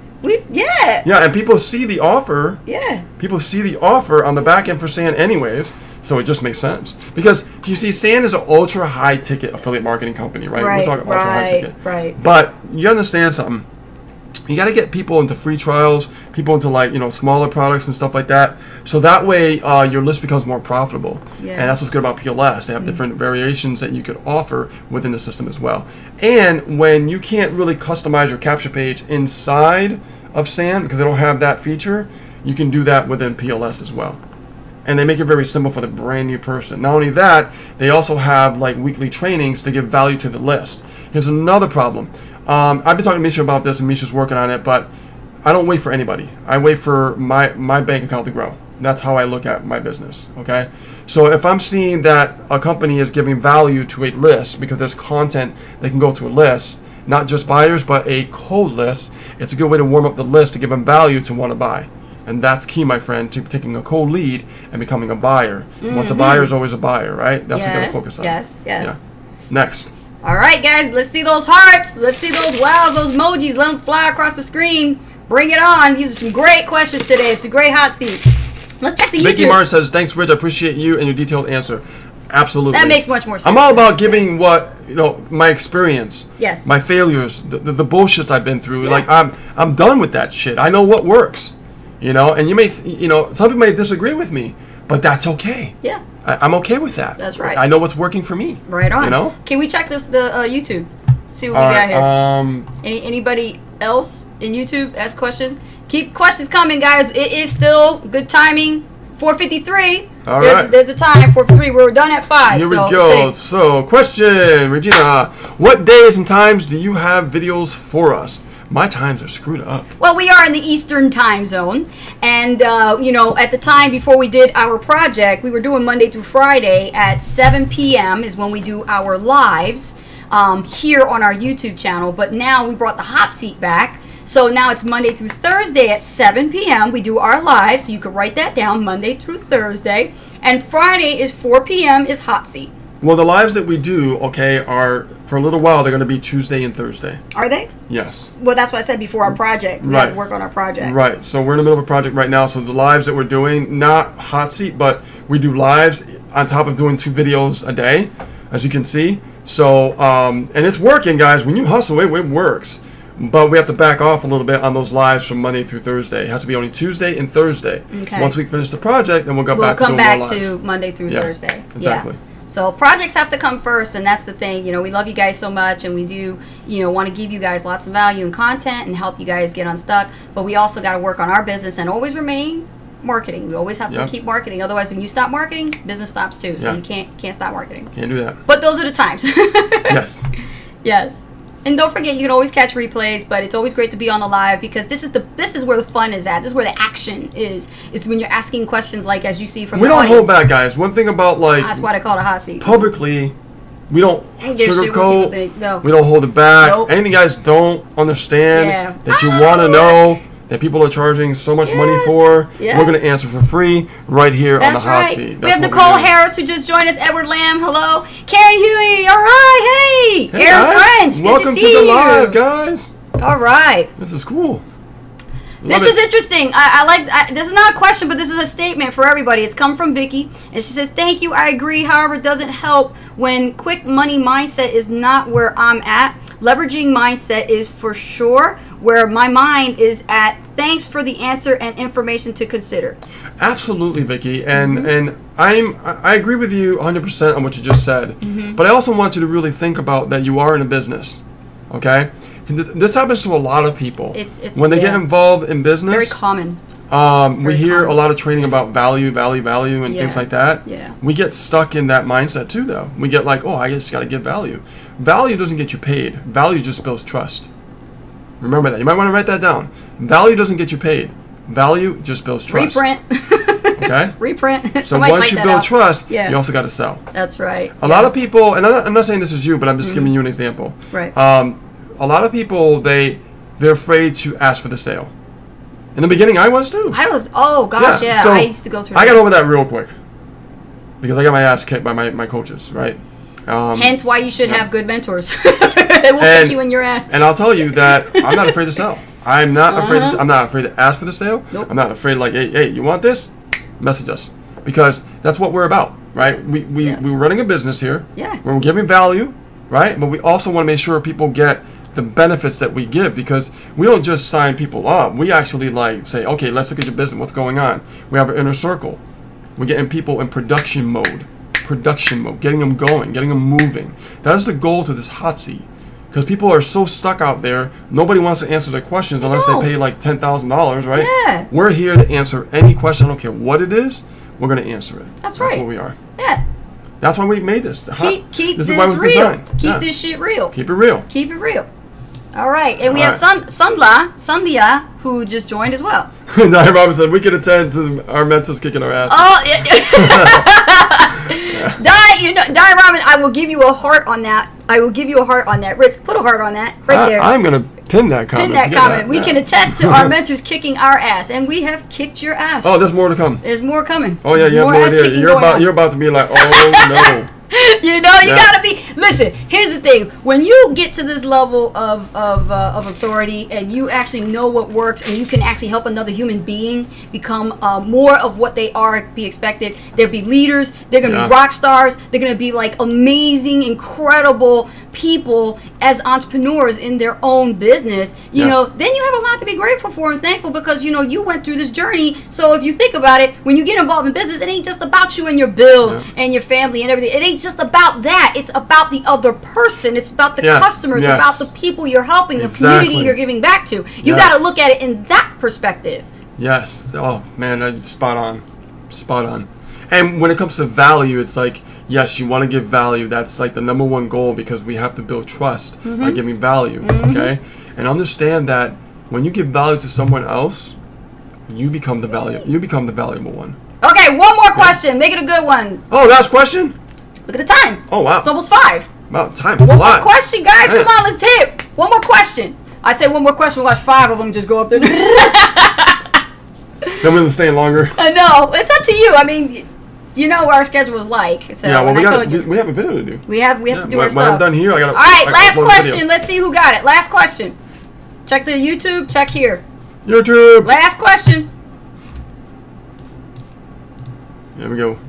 Yeah, and people see the offer. Yeah. People see the offer on the back end for Sand anyways, so it just makes sense. Because you see, Sand is an ultra high ticket affiliate marketing company, right? We're talking ultra high ticket. Right. But you understand something. You got to get people into free trials, people into like, smaller products and stuff like that. So that way your list becomes more profitable. Yeah. And that's what's good about PLS. They have different variations that you could offer within the system as well. And when you can't really customize your capture page inside of Sand because they don't have that feature, you can do that within PLS as well. And they make it very simple for the brand new person. Not only that, they also have like weekly trainings to give value to the list. Here's another problem. I've been talking to Misha about this, and Misha's working on it, but I don't wait for anybody. I wait for my bank account to grow. That's how I look at my business, okay? So if I'm seeing that a company is giving value to a list because there's content that can go to a list, not just buyers, but a cold list, it's a good way to warm up the list to give them value to want to buy. And that's key, my friend, to taking a cold lead and becoming a buyer. Once a buyer is always a buyer, right? That's what you got to focus on. Yes. Yeah. Next. All right, guys, let's see those hearts. Let's see those wows, those emojis. Let them fly across the screen. Bring it on. These are some great questions today. It's a great hot seat. Let's check the YouTube. Mickey Martin says, thanks, Rich. I appreciate you and your detailed answer. Absolutely. That makes much more sense. I'm all about giving my experience. Yes. My failures, the bullshits I've been through. Yeah. Like, I'm done with that shit. I know what works. And you may, some people may disagree with me, but that's okay. Yeah. I'm okay with that. That's right. I know what's working for me. Right on. Can we check the YouTube? See what we got here. Anybody else in YouTube ask question? Keep questions coming, guys. It is still good timing. 4:53. All right. There's a time. 4:53. We're done at 5. Here we go. So, question, Regina. What days and times do you have videos for us? My times are screwed up. Well, we are in the Eastern time zone. And, at the time before we did our project, we were doing Monday through Friday at 7 p.m. is when we do our lives here on our YouTube channel. But now we brought the hot seat back. So now it's Monday through Thursday at 7 p.m. We do our live. So you can write that down, Monday through Thursday. And Friday is 4 p.m. is hot seat. Well, the lives that we do, are for a little while. They're going to be Tuesday and Thursday. Are they? Yes. Well, that's what I said before our project. We have to work on our project. Right. So we're in the middle of a project right now. So the lives that we're doing, not hot seat, but we do lives on top of doing 2 videos a day, as you can see. So, and it's working, guys. When you hustle, it works. But we have to back off a little bit on those lives from Monday through Thursday. It has to be only Tuesday and Thursday. Okay. Once we finish the project, then we'll go back to doing more lives. We'll come back to Monday through Thursday. Exactly. Yeah. So projects have to come first, and that's the thing. We love you guys so much, and we do, want to give you guys lots of value and content and help you guys get unstuck. But we also got to work on our business and always remain marketing. We always have to keep marketing. Otherwise, when you stop marketing, business stops too. So you can't stop marketing. Can't do that. But those are the times. Yes. Yes. And don't forget, you can always catch replays, but it's always great to be on the live because this is where the fun is at. This is where the action is. It's when you're asking questions like as you see from the audience. We don't hold back, guys. One thing about that's why they call it a hot seat. Publicly, we don't sugarcoat. No. We don't hold it back. Nope. Anything you guys don't understand that you want to know, that people are charging so much money for, we're going to answer for free right here on the hot seat. We have Nicole Harris who just joined us, Edward Lamb, hello. Karen Huey, all right, hey. Aaron French, welcome good to see you. Live, guys. All right. This is cool. This is interesting. This is not a question, but this is a statement for everybody. It's come from Vicky, and she says, thank you, I agree. However, it doesn't help when quick money mindset is not where I'm at. Leveraging mindset is for sure where my mind is at. Thanks for the answer and information to consider. Absolutely, Vicky, and I agree with you 100% on what you just said. But I also want you to really think about that you are in a business, okay? And this happens to a lot of people. It's when they get involved in business. Very common. We hear a lot of training about value, and things like that. Yeah. We get stuck in that mindset too, though. We get like, oh, I just got to give value. Value doesn't get you paid. Value just builds trust. Remember that. You might want to write that down. Value doesn't get you paid. Value just builds trust. Reprint. Okay? Reprint. So once you build trust, you also got to sell. That's right. A lot of people, and I'm not saying this is you, but I'm just giving you an example. Right. a lot of people, they're afraid to ask for the sale. In the beginning, I was too. Oh gosh, yeah. So I used to go through I got over that real quick. Because I got my ass kicked by my coaches, right? Hence why you should have good mentors. They will kick you in your ass. And I'll tell you that I'm not afraid to sell. I'm not afraid I'm not afraid to ask for the sale. Nope. I'm not afraid like, hey, you want this? Message us. Because that's what we're about, right? Yes. We're running a business here. Yeah. We're giving value, right? But we also want to make sure people get the benefits that we give, because we don't just sign people up. We actually like say, okay, let's look at your business. What's going on? We have an inner circle. We're getting people in production mode, getting them going, getting them moving. That is the goal to this hot seat. Because people are so stuck out there, nobody wants to answer their questions unless they pay like $10,000, right? Yeah. We're here to answer any question. I don't care what it is. We're going to answer it. That's right. That's what we are. Yeah. That's why we made this. Keep this this is why it was real. designed. Keep this shit real. Keep it real. Keep it real. All right. And we All have Sandhya, who just joined as well. Diane Robinson said, we can attend to our mentors kicking our ass. Oh, Diane Robin, I will give you a heart on that. Rich, put a heart on that right there. I'm going to pin that comment. Pin that comment. We can attest to our mentors kicking our ass, and we have kicked your ass. Oh, there's more to come. There's more coming. Oh yeah, you have more here. You're about to be like, oh no. You know, you gotta be. Listen, here's the thing: when you get to this level of authority, and you actually know what works, and you can actually help another human being become more of what they are, be expected. They'll be leaders. They're gonna be rock stars. They're gonna be like amazing, incredible people as entrepreneurs in their own business. You know, then you have a lot to be grateful for and thankful, because you went through this journey. So if you think about it, when you get involved in business, it ain't just about you and your bills and your family and everything. It ain't just about that. It's about the other person. It's about the customer. It's about the people you're helping, the community you're giving back to. You got to look at it in that perspective. Yes. Oh man, spot on. And when it comes to value, it's like, yes, you want to give value. That's like the number 1 goal, because we have to build trust by giving value. Okay, and understand that when you give value to someone else, you become the valuable one. Okay, one more question. Make it a good one. Oh, last question. Look at the time. Oh wow, it's almost 5. Wow, time. One more question, guys. Come on, let's hit it. One more question. I say one more question. We'll watch 5 of them just go up there. Then we're staying longer. I know. It's up to you. I mean, you know what our schedule is like. So yeah, well, we have a video to do. We have to do our stuff. When I'm done here, I got to. All right, last question. Let's see who got it. Last question. Check the YouTube. Check here. YouTube. Last question. There we go.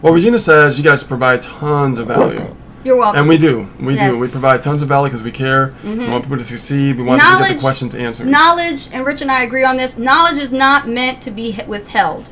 Well, Regina says you guys provide tons of value. You're welcome. And we do. We do. We provide tons of value because we care. We want people to succeed. We want people to get the questions answered. Knowledge, and Rich and I agree on this, knowledge is not meant to be withheld.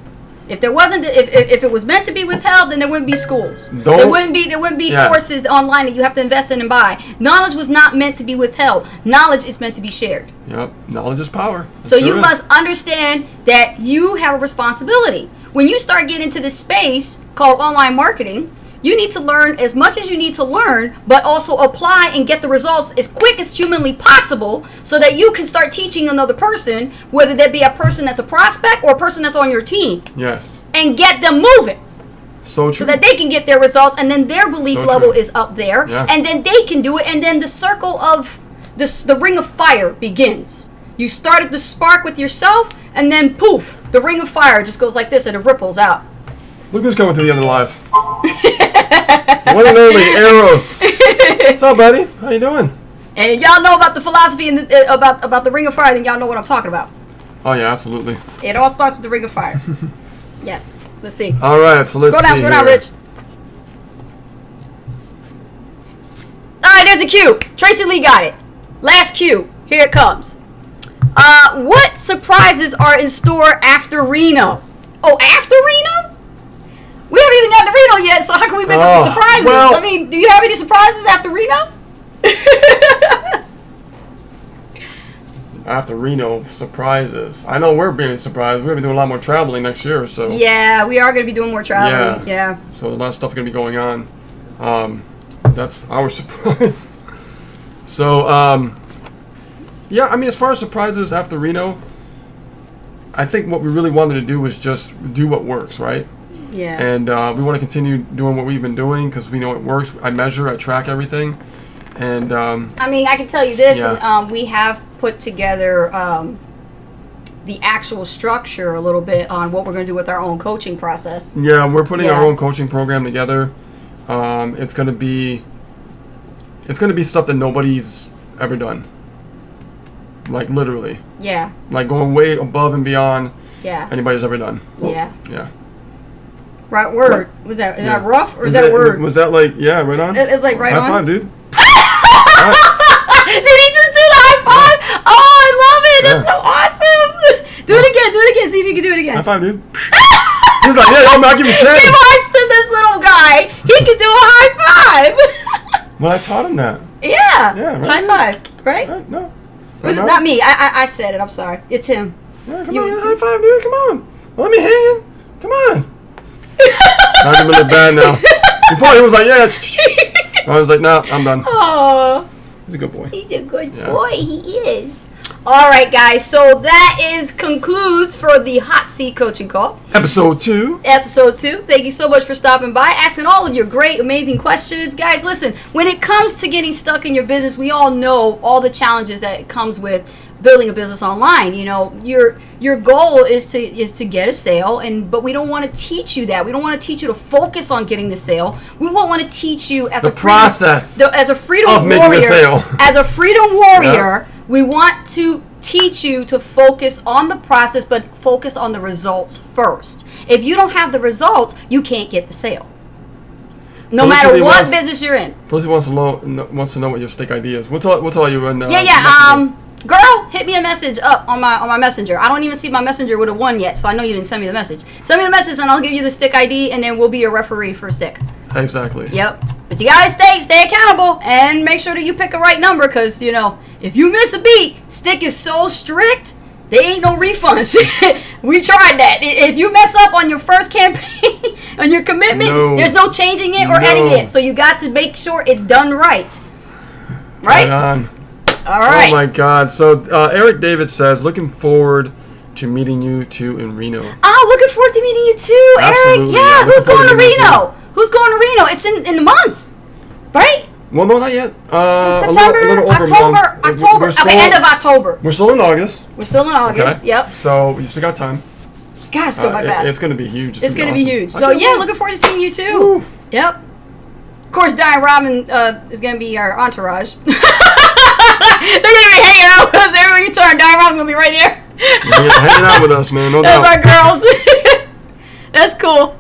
If there wasn't, if it was meant to be withheld, then there wouldn't be schools. There wouldn't be courses online that you have to invest in and buy. Knowledge was not meant to be withheld. Knowledge is meant to be shared. Yep. Knowledge is power. So you must understand that you have a responsibility. When you start getting into this space called online marketing, you need to learn as much as you need to learn, but also apply and get the results as quick as humanly possible, so that you can start teaching another person, whether that be a person that's a prospect or a person that's on your team. Yes. And get them moving. So true. So that they can get their results, and then their belief level is up there, and then they can do it, and then the circle of the ring of fire begins. You started the spark with yourself, and then poof, the ring of fire just goes like this, and it ripples out. Look who's coming to the end of the live. One and only Eros. What's up, buddy? How you doing? And if y'all know about the philosophy and about the ring of fire, then y'all know what I'm talking about. Oh yeah, absolutely. It all starts with the ring of fire. Yes. Let's see. All right, so let's see. Scroll down, Rich. All right, there's a cue. Tracy Lee got it. Last cue. Here it comes. What surprises are in store after Reno? Oh, after Reno? We haven't even gotten to Reno yet, so how can we make up the surprises? Well, I mean, do you have any surprises after Reno? After Reno, surprises. I know we're being surprised. We're going to be doing a lot more traveling next year or so. Yeah, we are going to be doing more traveling. Yeah. So a lot of stuff is going to be going on. That's our surprise. So, yeah, I mean, as far as surprises after Reno, I think what we really wanted to do was just do what works, right? Yeah. And we want to continue doing what we've been doing because we know it works. I measure, I track everything. And I mean, I can tell you this, Yeah. and we have put together the actual structure a little bit on what we're going to do with our own coaching process. yeah, we're putting our Yeah. own coaching program together. It's gonna be stuff that nobody's ever done. Like literally, Yeah, like going way above and beyond yeah, anybody's ever done. yeah. Yeah. Right word. Was that, is Yeah. that rough, or is Was that word? Was that like, yeah, right on? It's like right High on? five, dude. Did he just do the high five? Oh, I love it. That's Yeah. so awesome. Do it again. Do it again. See if you can do it again. High five, dude. He's like, yeah, yo, man, I'll give you 10. He watched this little guy. He can do a high five. Well, I taught him that. Yeah. Yeah, right. High five. Right? Right? No. Was it no? not me. I said it. I'm sorry. It's him. Yeah, come You- on, high five, dude. Come on. Let me hang. Come on. I give him a little bad now. Before he was like, yeah. I was like, no, I'm done. Oh, He's a good boy. he's a good Yeah. boy. He is. All right, guys. So that concludes for the hot seat coaching call. Episode 2. Episode 2. Thank you so much for stopping by, asking all of your great, amazing questions. Guys, listen, when it comes to getting stuck in your business, we all know all the challenges that it comes with building a business online. You know, your goal is to get a sale, but we don't want to teach you that. We don't want to teach you to focus on getting the sale. We want to teach you as The a freedom, process as a freedom of making a warrior. sale. As a freedom warrior, we want to teach you to focus on the process, but focus on the results first. If you don't have the results, you can't get the sale. No Felicity matter what wants- business you're in. Felicity wants to know what your steak ID is. We'll tell you when. Yeah. Girl, hit me a message up on my messenger. I don't even see my messenger with a 1 yet, so I know you didn't send me the message. Send me a message and I'll give you the stick ID, and then we'll be your referee for stick. Exactly. Yep. But you gotta stay accountable and make sure that you pick a right number, because you know, if you miss a beat, stick is so strict, there ain't no refunds. We tried that. If you mess up on your first campaign, on your commitment, there's no changing it or editing it. So you got to make sure it's done right. Right? Right on. All right. Oh my God. So Eric David says, looking forward to meeting you two in Reno. Oh, looking forward to meeting you too, Absolutely, Eric. yeah. Yeah, Looking who's forward going to to meeting you Reno? Who's going to Reno? It's in the month, right? Well, no, not yet. September, a little over a month. October. We're still, Okay, end of October. We're still in August. We're still in August. Okay. Yep. So we still got time. God, it's going by fast. It's going to be huge. It's going to be awesome. huge. I So can't yeah, wait. looking forward to seeing you too. Woo. Yep. Of course, Diane Robin is going to be our entourage. They're going to be hanging out with us everywhere you turn. Diane Robin's going to be right there. You're hanging out with us, man. No That's doubt. our girls. That's cool.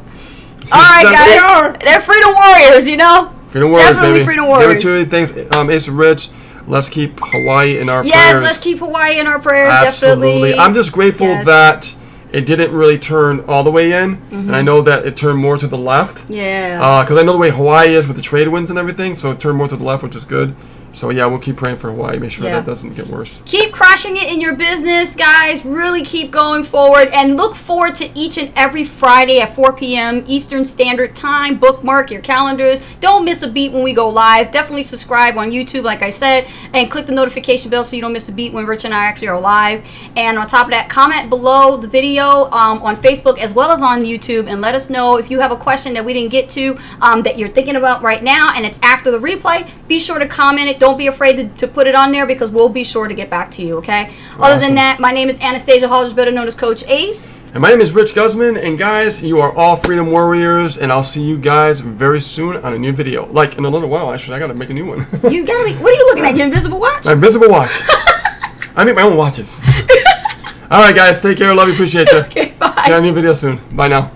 All right, That they guys. are. They're freedom warriors, you know? Freedom Warriors, Definitely baby. freedom Give it warriors. to you. Thanks, Ace Rich. Let's keep Hawaii in our Yes, prayers. let's keep Hawaii in our prayers. Absolutely. Definitely. I'm just grateful Yes. that it didn't really turn all the way in, and I know that it turned more to the left. Yeah. Because I know the way Hawaii is with the trade winds and everything, so it turned more to the left, which is good. So yeah, we'll keep praying for Hawaii. Make sure Yeah. that doesn't get worse. Keep crushing it in your business, guys. Really keep going forward, and look forward to each and every Friday at 4 p.m. Eastern Standard Time. Bookmark your calendars. Don't miss a beat when we go live. Definitely subscribe on YouTube, like I said, and click the notification bell so you don't miss a beat when Rich and I actually are live. And on top of that, comment below the video on Facebook as well as on YouTube, and let us know if you have a question that we didn't get to that you're thinking about right now, and it's after the replay. Be sure to comment it. Don't be afraid to put it on there, because we'll be sure to get back to you, okay? Other than Awesome. that, my name is Anastasia Holdridge, better known as Coach Ace. And my name is Rich Guzman, and guys, you are all Freedom Warriors, and I'll see you guys very soon on a new video. Like in a little while, actually. I gotta make a new one. You gotta be, what are you looking at? Your invisible watch? My invisible watch. I make my own watches. All right, guys, take care. Love you. Appreciate you. Okay, bye. See you on a new video soon. Bye now.